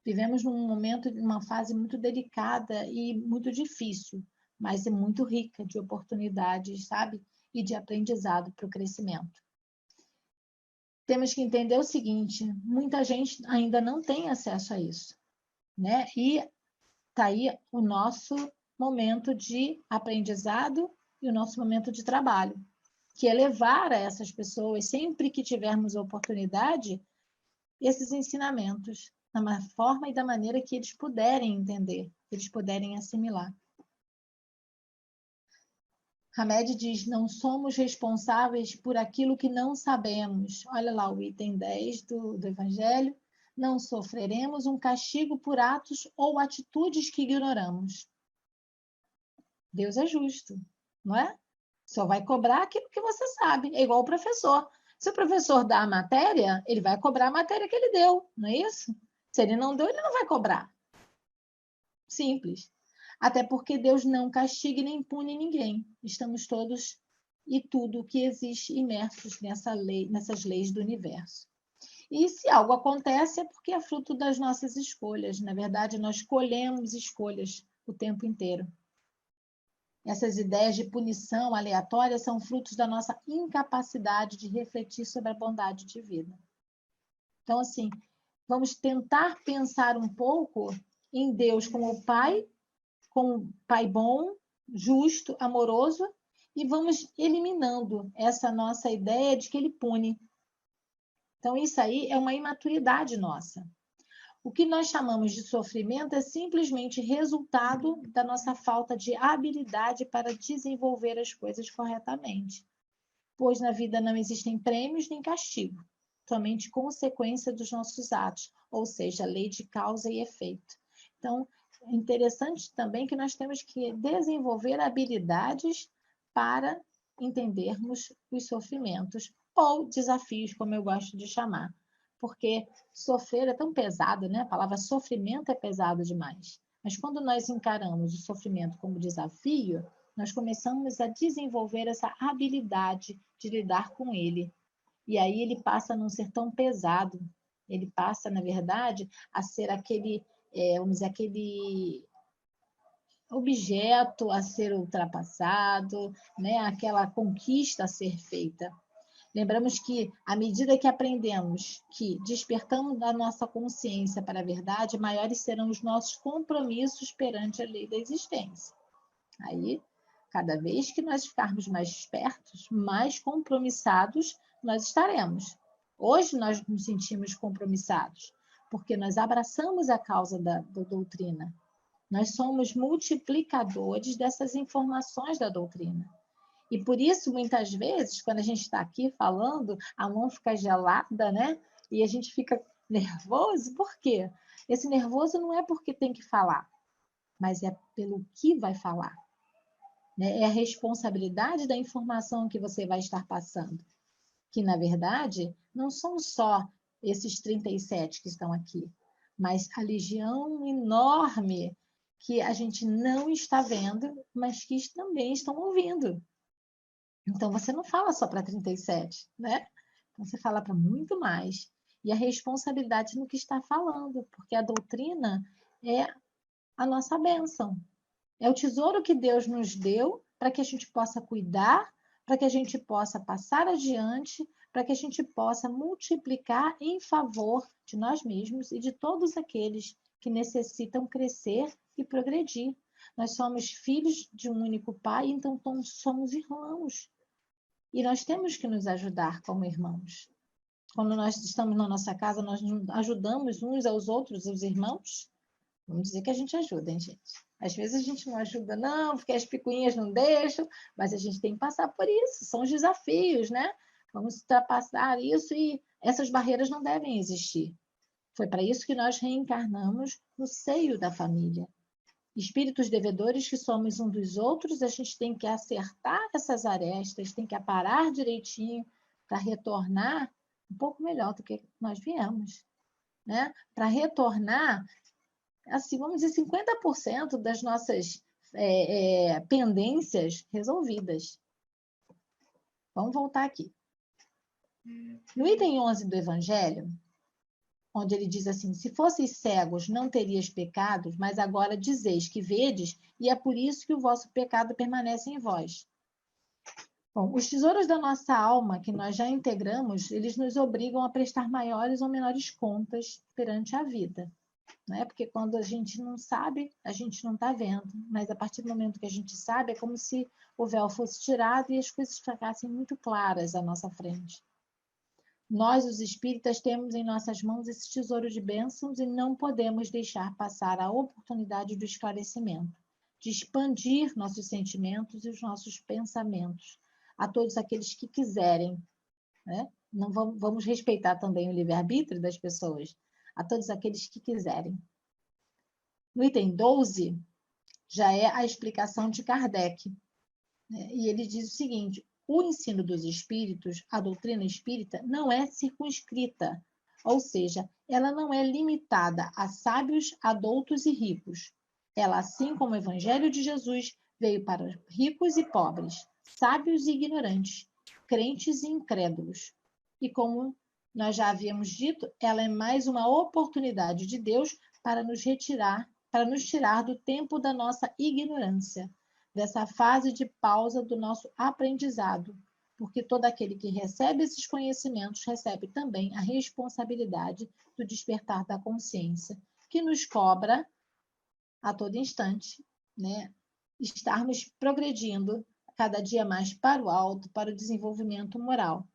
B: Vivemos num momento, numa fase muito delicada e muito difícil, mas é muito rica de oportunidades, sabe? E de aprendizado para o crescimento. Temos que entender o seguinte, muita gente ainda não tem acesso a isso, né? E está aí o nosso momento de aprendizado e o nosso momento de trabalho, que é levar a essas pessoas, sempre que tivermos oportunidade, esses ensinamentos, da forma e da maneira que eles puderem entender, que eles puderem assimilar. Hamed diz, não somos responsáveis por aquilo que não sabemos. Olha lá o item 10 do Evangelho. Não sofreremos um castigo por atos ou atitudes que ignoramos. Deus é justo, não é? Só vai cobrar aquilo que você sabe. É igual o professor. Se o professor dá a matéria, ele vai cobrar a matéria que ele deu, não é isso? Se ele não deu, ele não vai cobrar. Simples. Até porque Deus não castiga nem pune ninguém. Estamos todos e tudo que existe imersos nessas leis do universo. E se algo acontece é porque é fruto das nossas escolhas. Na verdade, nós escolhemos escolhas o tempo inteiro. Essas ideias de punição aleatória são frutos da nossa incapacidade de refletir sobre a bondade de vida. Então, assim, vamos tentar pensar um pouco em Deus como Pai bom, justo, amoroso, e vamos eliminando essa nossa ideia de que ele pune. Então, isso aí é uma imaturidade nossa. O que nós chamamos de sofrimento é simplesmente resultado da nossa falta de habilidade para desenvolver as coisas corretamente. Pois na vida não existem prêmios nem castigo, somente consequência dos nossos atos, ou seja, lei de causa e efeito. Então, é interessante também que nós temos que desenvolver habilidades para entendermos os sofrimentos ou desafios, como eu gosto de chamar. Porque sofrer é tão pesado, né? A palavra sofrimento é pesado demais. Mas quando nós encaramos o sofrimento como desafio, nós começamos a desenvolver essa habilidade de lidar com ele. E aí ele passa a não ser tão pesado. Ele passa, na verdade, a ser aquele, vamos dizer, aquele objeto a ser ultrapassado, né? Aquela conquista a ser feita. Lembramos que, à medida que aprendemos que despertamos a nossa consciência para a verdade, maiores serão os nossos compromissos perante a lei da existência. Aí, cada vez que nós ficarmos mais espertos, mais compromissados nós estaremos. Hoje nós nos sentimos compromissados, porque nós abraçamos a causa da doutrina. Nós somos multiplicadores dessas informações da doutrina. E por isso, muitas vezes, quando a gente está aqui falando, a mão fica gelada, né? E a gente fica nervoso. Por quê? Esse nervoso não é porque tem que falar, mas é pelo que vai falar. É a responsabilidade da informação que você vai estar passando. Que, na verdade, não são só esses 37 que estão aqui, mas a legião enorme que a gente não está vendo, mas que também estão ouvindo. Então, você não fala só para 37, né? Então, você fala para muito mais. E a responsabilidade no que está falando, porque a doutrina é a nossa bênção. É o tesouro que Deus nos deu para que a gente possa cuidar, para que a gente possa passar adiante, para que a gente possa multiplicar em favor de nós mesmos e de todos aqueles que necessitam crescer e progredir. Nós somos filhos de um único pai, então somos irmãos. E nós temos que nos ajudar como irmãos. Quando nós estamos na nossa casa, nós ajudamos uns aos outros, os irmãos. Vamos dizer que a gente ajuda, hein, gente? Às vezes a gente não ajuda, não, porque as picuinhas não deixam, mas a gente tem que passar por isso. São os desafios, né? Vamos ultrapassar isso e essas barreiras não devem existir. Foi para isso que nós reencarnamos no seio da família. Espíritos devedores que somos um dos outros, a gente tem que acertar essas arestas, tem que aparar direitinho para retornar um pouco melhor do que nós viemos, né? Para retornar, assim, vamos dizer, 50% das nossas pendências resolvidas. Vamos voltar aqui. No item 11 do Evangelho, onde ele diz assim: se fosseis cegos, não terias pecados, mas agora dizeis que vedes, e é por isso que o vosso pecado permanece em vós. Bom, os tesouros da nossa alma, que nós já integramos, eles nos obrigam a prestar maiores ou menores contas perante a vida. Né? Porque quando a gente não sabe, a gente não está vendo. Mas a partir do momento que a gente sabe, é como se o véu fosse tirado e as coisas ficassem muito claras à nossa frente. Nós, os espíritas, temos em nossas mãos esse tesouro de bênçãos e não podemos deixar passar a oportunidade do esclarecimento, de expandir nossos sentimentos e os nossos pensamentos a todos aqueles que quiserem. Né? Não vamos respeitar também o livre-arbítrio das pessoas, a todos aqueles que quiserem. No item 12, já é a explicação de Kardec. Né? E ele diz o seguinte: o ensino dos espíritos, a doutrina espírita, não é circunscrita, ou seja, ela não é limitada a sábios, adultos e ricos. Ela, assim como o Evangelho de Jesus, veio para ricos e pobres, sábios e ignorantes, crentes e incrédulos. E como nós já havíamos dito, ela é mais uma oportunidade de Deus para nos tirar do tempo da nossa ignorância, dessa fase de pausa do nosso aprendizado, porque todo aquele que recebe esses conhecimentos recebe também a responsabilidade do despertar da consciência, que nos cobra a todo instante, né, estarmos progredindo cada dia mais para o alto, para o desenvolvimento moral.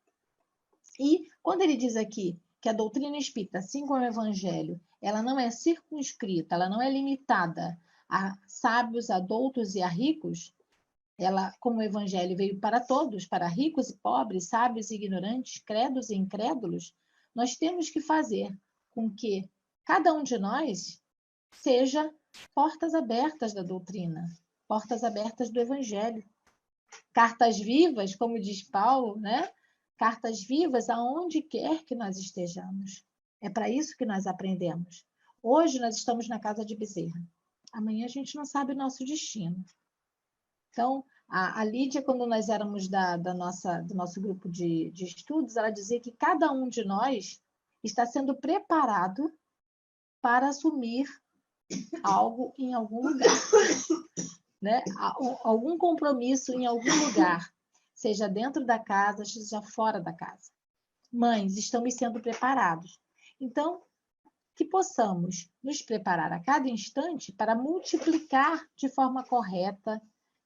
B: E quando ele diz aqui que a doutrina espírita, assim como o Evangelho, ela não é circunscrita, ela não é limitada a sábios, adultos e a ricos, ela, como o Evangelho veio para todos, para ricos e pobres, sábios e ignorantes, credos e incrédulos, nós temos que fazer com que cada um de nós seja portas abertas da doutrina, portas abertas do Evangelho. Cartas vivas, como diz Paulo, né? Cartas vivas aonde quer que nós estejamos. É para isso que nós aprendemos. Hoje nós estamos na casa de Bezerra. Amanhã a gente não sabe o nosso destino. Então, a Lídia, quando nós éramos do nosso grupo de estudos, ela dizia que cada um de nós está sendo preparado para assumir algo em algum lugar. Né? Algum compromisso em algum lugar, seja dentro da casa, seja fora da casa. Mães, estamos sendo preparados. Então, que possamos nos preparar a cada instante para multiplicar de forma correta,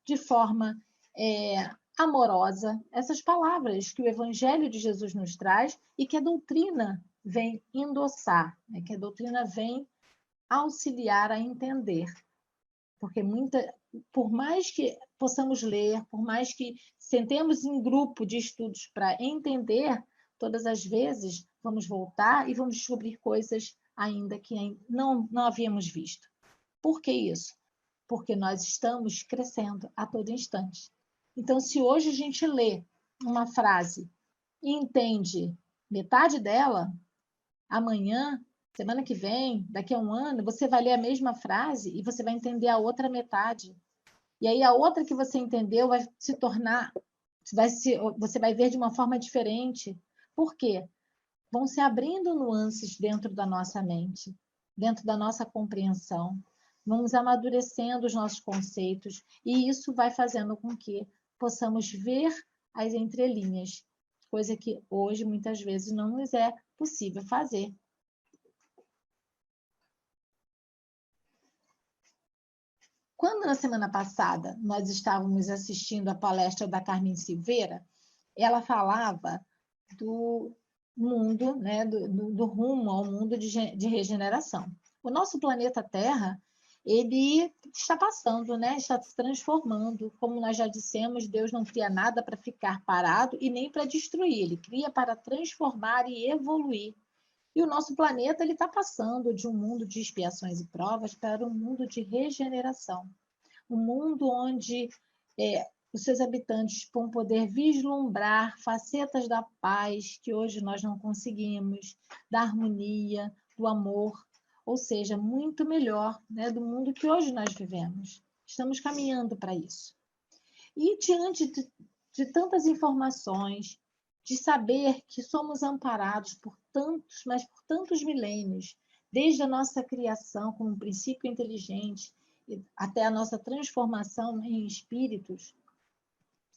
B: de forma amorosa, essas palavras que o Evangelho de Jesus nos traz e que a doutrina vem endossar, né? Que a doutrina vem auxiliar a entender. Porque por mais que possamos ler, por mais que sentemos em grupo de estudos para entender, todas as vezes vamos voltar e vamos descobrir coisas ainda que não havíamos visto. Por que isso? Porque nós estamos crescendo a todo instante. Então, se hoje a gente lê uma frase e entende metade dela, amanhã, semana que vem, daqui a um ano, você vai ler a mesma frase e você vai entender a outra metade. E aí a outra que você entendeu vai se tornar, você vai ver de uma forma diferente. Por quê? Vão se abrindo nuances dentro da nossa mente, dentro da nossa compreensão. Vamos amadurecendo os nossos conceitos e isso vai fazendo com que possamos ver as entrelinhas. coisa que hoje, muitas vezes, não nos é possível fazer. Quando, na semana passada, nós estávamos assistindo a palestra da Carmen Silveira, ela falava do mundo, né, do rumo ao mundo de regeneração. O nosso planeta Terra, ele está passando, né, está se transformando. Como nós já dissemos, Deus não cria nada para ficar parado e nem para destruir, ele cria para transformar e evoluir. E o nosso planeta ele está passando de um mundo de expiações e provas para um mundo de regeneração. Um mundo onde os seus habitantes vão poder vislumbrar facetas da paz que hoje nós não conseguimos, da harmonia, do amor, ou seja, muito melhor, né, do mundo que hoje nós vivemos. Estamos caminhando para isso. E diante de tantas informações, de saber que somos amparados por tantos, mas por tantos milênios, desde a nossa criação como um princípio inteligente até a nossa transformação em espíritos,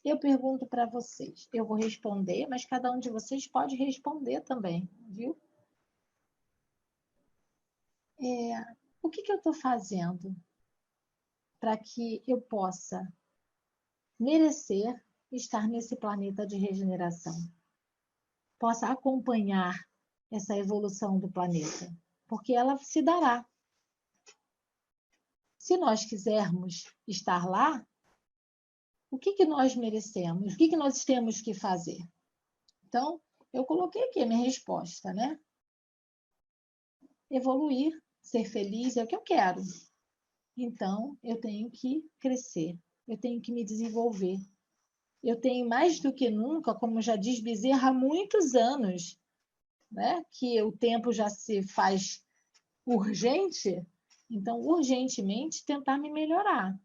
B: eu pergunto para vocês. Eu vou responder, mas cada um de vocês pode responder também, viu? O que eu estou fazendo para que eu possa merecer estar nesse planeta de regeneração? Possa acompanhar essa evolução do planeta, porque ela se dará. Se nós quisermos estar lá, o que nós merecemos? O que nós temos que fazer? Então, eu coloquei aqui a minha resposta, né? Evoluir, ser feliz é o que eu quero. Então, eu tenho que crescer, eu tenho que me desenvolver. Eu tenho mais do que nunca, como já diz Bezerra, há muitos anos, né? Que o tempo já se faz urgente, então, urgentemente, tentar me melhorar,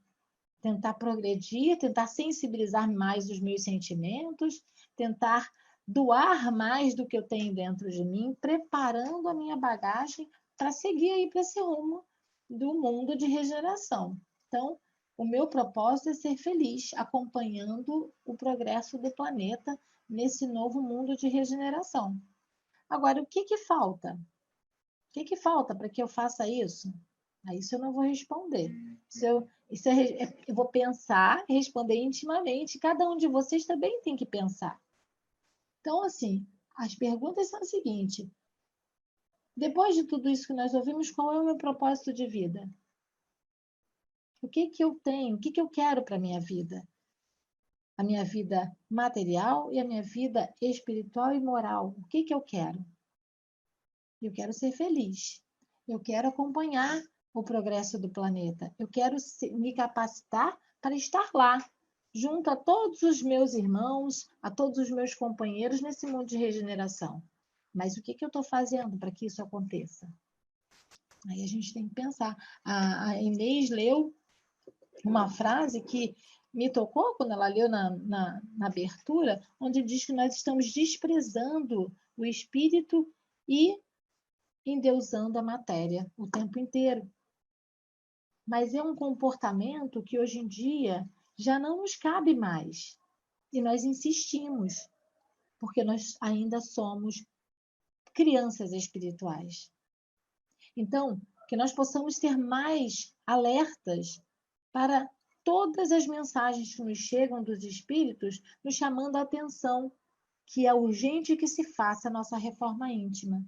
B: tentar progredir, tentar sensibilizar mais os meus sentimentos, tentar doar mais do que eu tenho dentro de mim, preparando a minha bagagem para seguir aí para esse rumo do mundo de regeneração. Então, o meu propósito é ser feliz, acompanhando o progresso do planeta nesse novo mundo de regeneração. Agora, o que falta? O que falta para que eu faça isso? A isso eu não vou responder. Eu vou pensar e responder intimamente. Cada um de vocês também tem que pensar. Então, assim, as perguntas são as seguintes. Depois de tudo isso que nós ouvimos, qual é o meu propósito de vida? O que eu tenho? O que eu quero para a minha vida? A minha vida material e a minha vida espiritual e moral. O que eu quero? Eu quero ser feliz. Eu quero acompanhar o progresso do planeta. Eu quero me capacitar para estar lá, junto a todos os meus irmãos, a todos os meus companheiros nesse mundo de regeneração. Mas o que eu estou fazendo para que isso aconteça? Aí a gente tem que pensar. A Inês leu uma frase que me tocou quando ela leu na abertura, onde diz que nós estamos desprezando o espírito e endeusando a matéria o tempo inteiro. Mas é um comportamento que hoje em dia já não nos cabe mais. E nós insistimos, porque nós ainda somos crianças espirituais. Então, que nós possamos ter mais alertas para todas as mensagens que nos chegam dos espíritos, nos chamando a atenção que é urgente que se faça a nossa reforma íntima,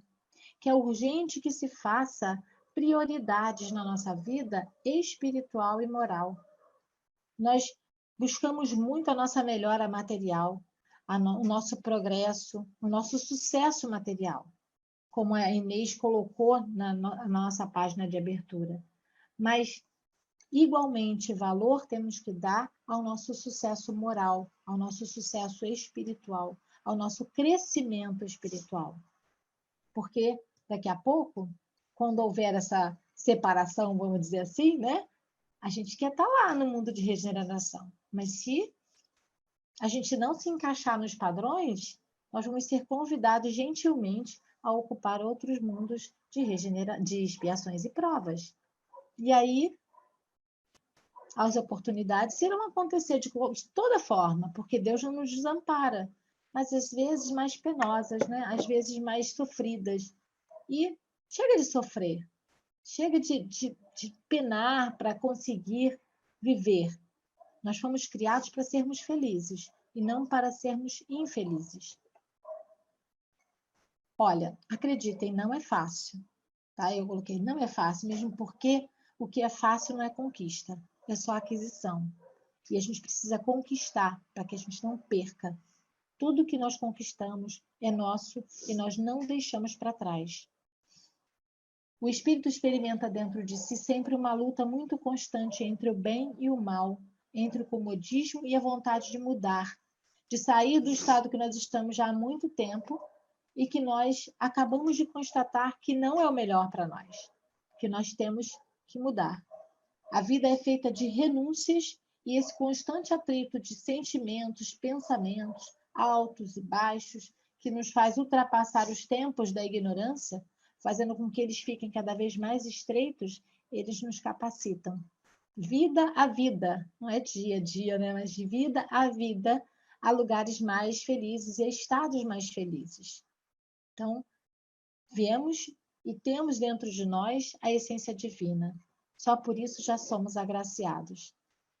B: que é urgente que se faça prioridades na nossa vida espiritual e moral. Nós buscamos muito a nossa melhora material, o nosso progresso, o nosso sucesso material, como a Inês colocou na nossa página de abertura. Mas, igualmente, valor temos que dar ao nosso sucesso moral, ao nosso sucesso espiritual, ao nosso crescimento espiritual. Porque daqui a pouco, quando houver essa separação, vamos dizer assim, né? A gente quer estar lá no mundo de regeneração. Mas se a gente não se encaixar nos padrões, nós vamos ser convidados gentilmente a ocupar outros mundos de expiações e provas. E aí, as oportunidades irão acontecer de toda forma, porque Deus não nos desampara. mas às vezes mais penosas, né? Às vezes mais sofridas. E chega de sofrer, chega de penar para conseguir viver. Nós fomos criados para sermos felizes e não para sermos infelizes. Olha, acreditem, não é fácil. Tá? Eu coloquei, não é fácil, mesmo porque o que é fácil não é conquista, é só aquisição. E a gente precisa conquistar para que a gente não perca. Tudo que nós conquistamos é nosso e nós não deixamos para trás. O espírito experimenta dentro de si sempre uma luta muito constante entre o bem e o mal, entre o comodismo e a vontade de mudar, de sair do estado que nós estamos já há muito tempo e que nós acabamos de constatar que não é o melhor para nós, que nós temos que mudar. A vida é feita de renúncias e esse constante atrito de sentimentos, pensamentos, altos e baixos, que nos faz ultrapassar os tempos da ignorância, fazendo com que eles fiquem cada vez mais estreitos, eles nos capacitam. Vida a vida, não é dia a dia, né? Mas de vida a vida, a lugares mais felizes e a estados mais felizes. Então, viemos e temos dentro de nós a essência divina. Só por isso já somos agraciados.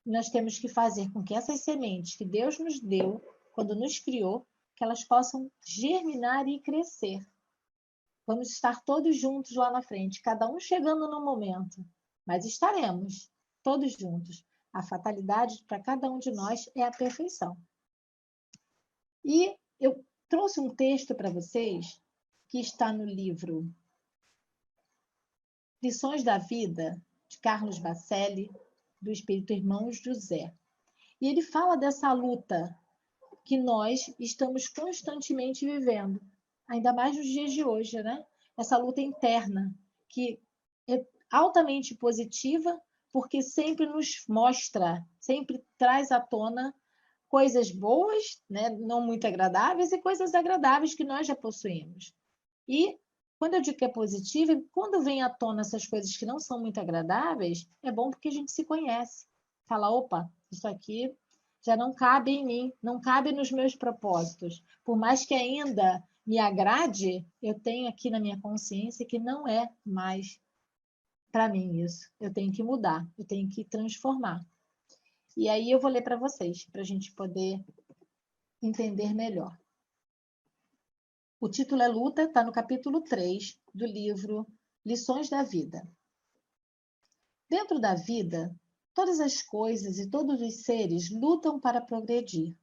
B: Nós temos que fazer com que essas sementes que Deus nos deu, quando nos criou, que elas possam germinar e crescer. Vamos estar todos juntos lá na frente, cada um chegando no momento, mas estaremos todos juntos. A fatalidade para cada um de nós é a perfeição. E eu trouxe um texto para vocês que está no livro Lições da Vida, de Carlos Bacelli, do Espírito Irmão José. E ele fala dessa luta que nós estamos constantemente vivendo, ainda mais nos dias de hoje, né? Essa luta interna, que é altamente positiva, porque sempre nos mostra, sempre traz à tona coisas boas, né? Não muito agradáveis, e coisas agradáveis que nós já possuímos. E quando eu digo que é positiva, quando vem à tona essas coisas que não são muito agradáveis, é bom porque a gente se conhece. Fala, opa, isso aqui já não cabe em mim, não cabe nos meus propósitos. Por mais que ainda me agrade, eu tenho aqui na minha consciência que não é mais para mim isso. Eu tenho que mudar, eu tenho que transformar. E aí eu vou ler para vocês, para a gente poder entender melhor. O título é Luta, está no capítulo 3 do livro Lições da Vida. Dentro da vida, todas as coisas e todos os seres lutam para progredir.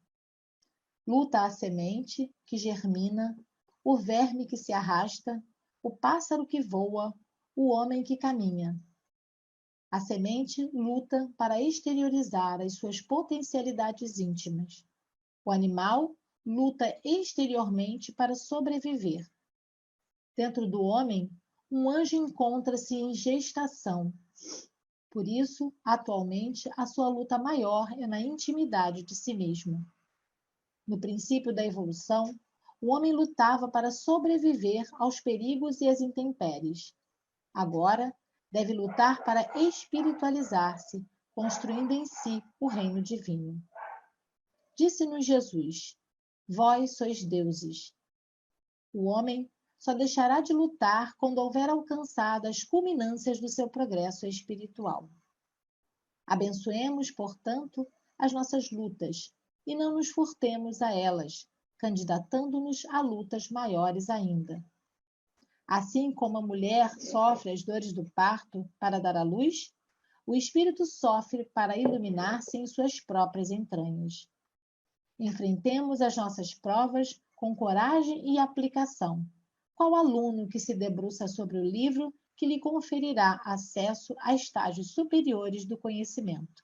B: Luta a semente que germina, o verme que se arrasta, o pássaro que voa, o homem que caminha. A semente luta para exteriorizar as suas potencialidades íntimas. O animal luta exteriormente para sobreviver. Dentro do homem, um anjo encontra-se em gestação. Por isso, atualmente, a sua luta maior é na intimidade de si mesmo. No princípio da evolução, o homem lutava para sobreviver aos perigos e às intempéries. Agora, deve lutar para espiritualizar-se, construindo em si o reino divino. Disse-nos Jesus: Vós sois deuses. O homem só deixará de lutar quando houver alcançado as culminâncias do seu progresso espiritual. Abençoemos, portanto, as nossas lutas e não nos furtemos a elas, candidatando-nos a lutas maiores ainda. Assim como a mulher sofre as dores do parto para dar à luz, o espírito sofre para iluminar-se em suas próprias entranhas. Enfrentemos as nossas provas com coragem e aplicação, qual aluno que se debruça sobre o livro que lhe conferirá acesso a estágios superiores do conhecimento.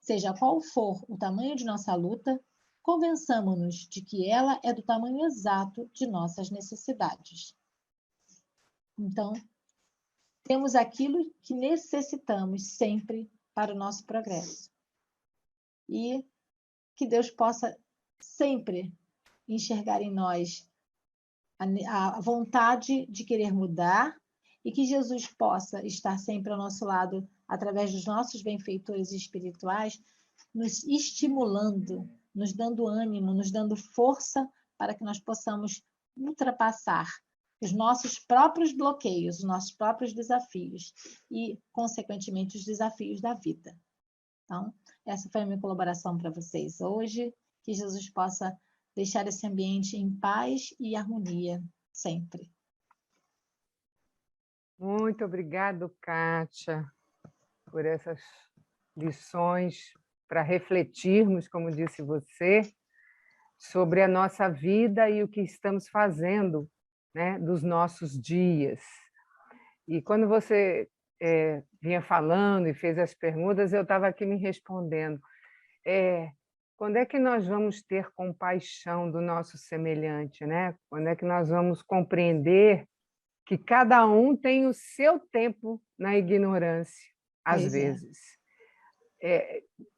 B: Seja qual for o tamanho de nossa luta, convençamo-nos de que ela é do tamanho exato de nossas necessidades. Então, temos aquilo que necessitamos sempre para o nosso progresso. E que Deus possa sempre enxergar em nós a vontade de querer mudar e que Jesus possa estar sempre ao nosso lado através dos nossos benfeitores espirituais, nos estimulando, nos dando ânimo, nos dando força para que nós possamos ultrapassar os nossos próprios bloqueios, os nossos próprios desafios e, consequentemente, os desafios da vida. Então, essa foi a minha colaboração para vocês hoje. Que Jesus possa deixar esse ambiente em paz e harmonia sempre.
A: Muito obrigado, Kátia, por essas lições para refletirmos, como disse você, sobre a nossa vida e o que estamos fazendo, né, dos nossos dias. E quando você vinha falando e fez as perguntas, eu estava aqui me respondendo. Quando é que nós vamos ter compaixão do nosso semelhante, né? Quando é que nós vamos compreender que cada um tem o seu tempo na ignorância, às vezes.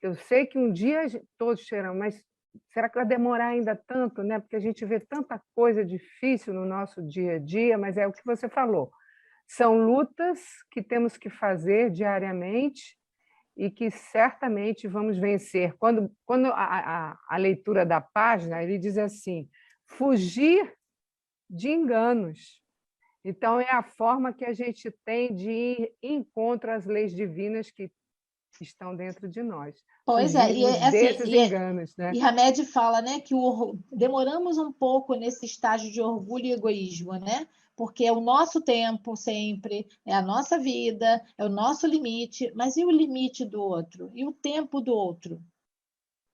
A: Eu sei que um dia todos terão, mas será que vai demorar ainda tanto, né? Porque a gente vê tanta coisa difícil no nosso dia a dia, mas é o que você falou. São lutas que temos que fazer diariamente e que certamente vamos vencer. Quando a leitura da página, ele diz assim, fugir de enganos. Então, é a forma que a gente tem de ir em encontro às leis divinas que estão dentro de nós.
B: Pois é,
A: Fugirmos desses enganos, né?
B: E Hamed fala, né, que demoramos um pouco nesse estágio de orgulho e egoísmo, né? Porque é o nosso tempo sempre, é a nossa vida, é o nosso limite, mas e o limite do outro? E o tempo do outro?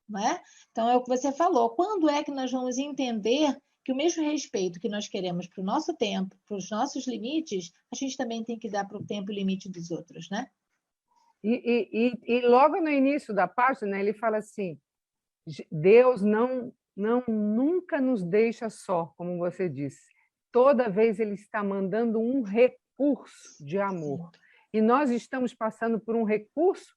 B: Não é? Então, é o que você falou. Quando é que nós vamos entender que o mesmo respeito que nós queremos para o nosso tempo, para os nossos limites, a gente também tem que dar para o tempo e limite dos outros, né?
A: E logo no início da página, ele fala assim, Deus nunca nos deixa só, como você disse. Toda vez ele está mandando um recurso de amor. Sim. E nós estamos passando por um recurso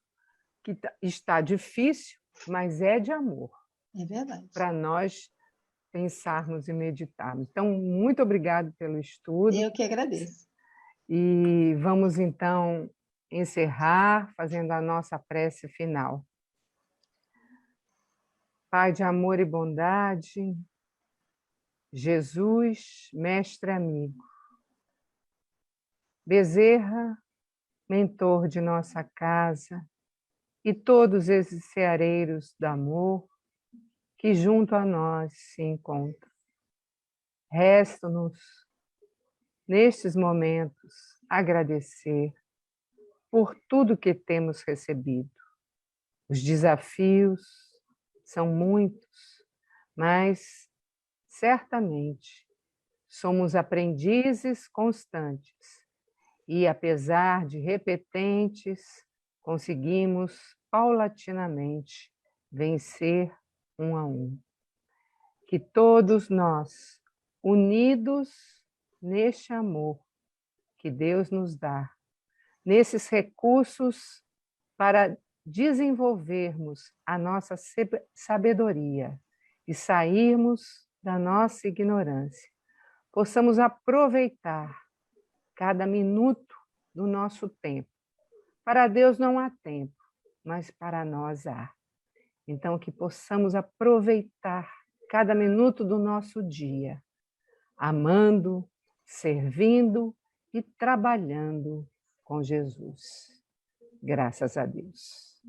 A: que está difícil, mas é de amor.
B: É verdade.
A: Para nós pensarmos e meditarmos. Então, muito obrigado pelo estudo.
B: Eu que agradeço.
A: E vamos, então, encerrar fazendo a nossa prece final. Pai de amor e bondade, Jesus, mestre amigo, Bezerra, mentor de nossa casa, e todos esses ceareiros do amor que junto a nós se encontram. Resta-nos, nestes momentos, agradecer por tudo que temos recebido. Os desafios são muitos, mas certamente somos aprendizes constantes e, apesar de repetentes, conseguimos paulatinamente vencer um a um. Que todos nós, unidos neste amor que Deus nos dá, nesses recursos para desenvolvermos a nossa sabedoria e sairmos da nossa ignorância, possamos aproveitar cada minuto do nosso tempo. Para Deus não há tempo, mas para nós há. Então, que possamos aproveitar cada minuto do nosso dia, amando, servindo e trabalhando com Jesus. Graças a Deus.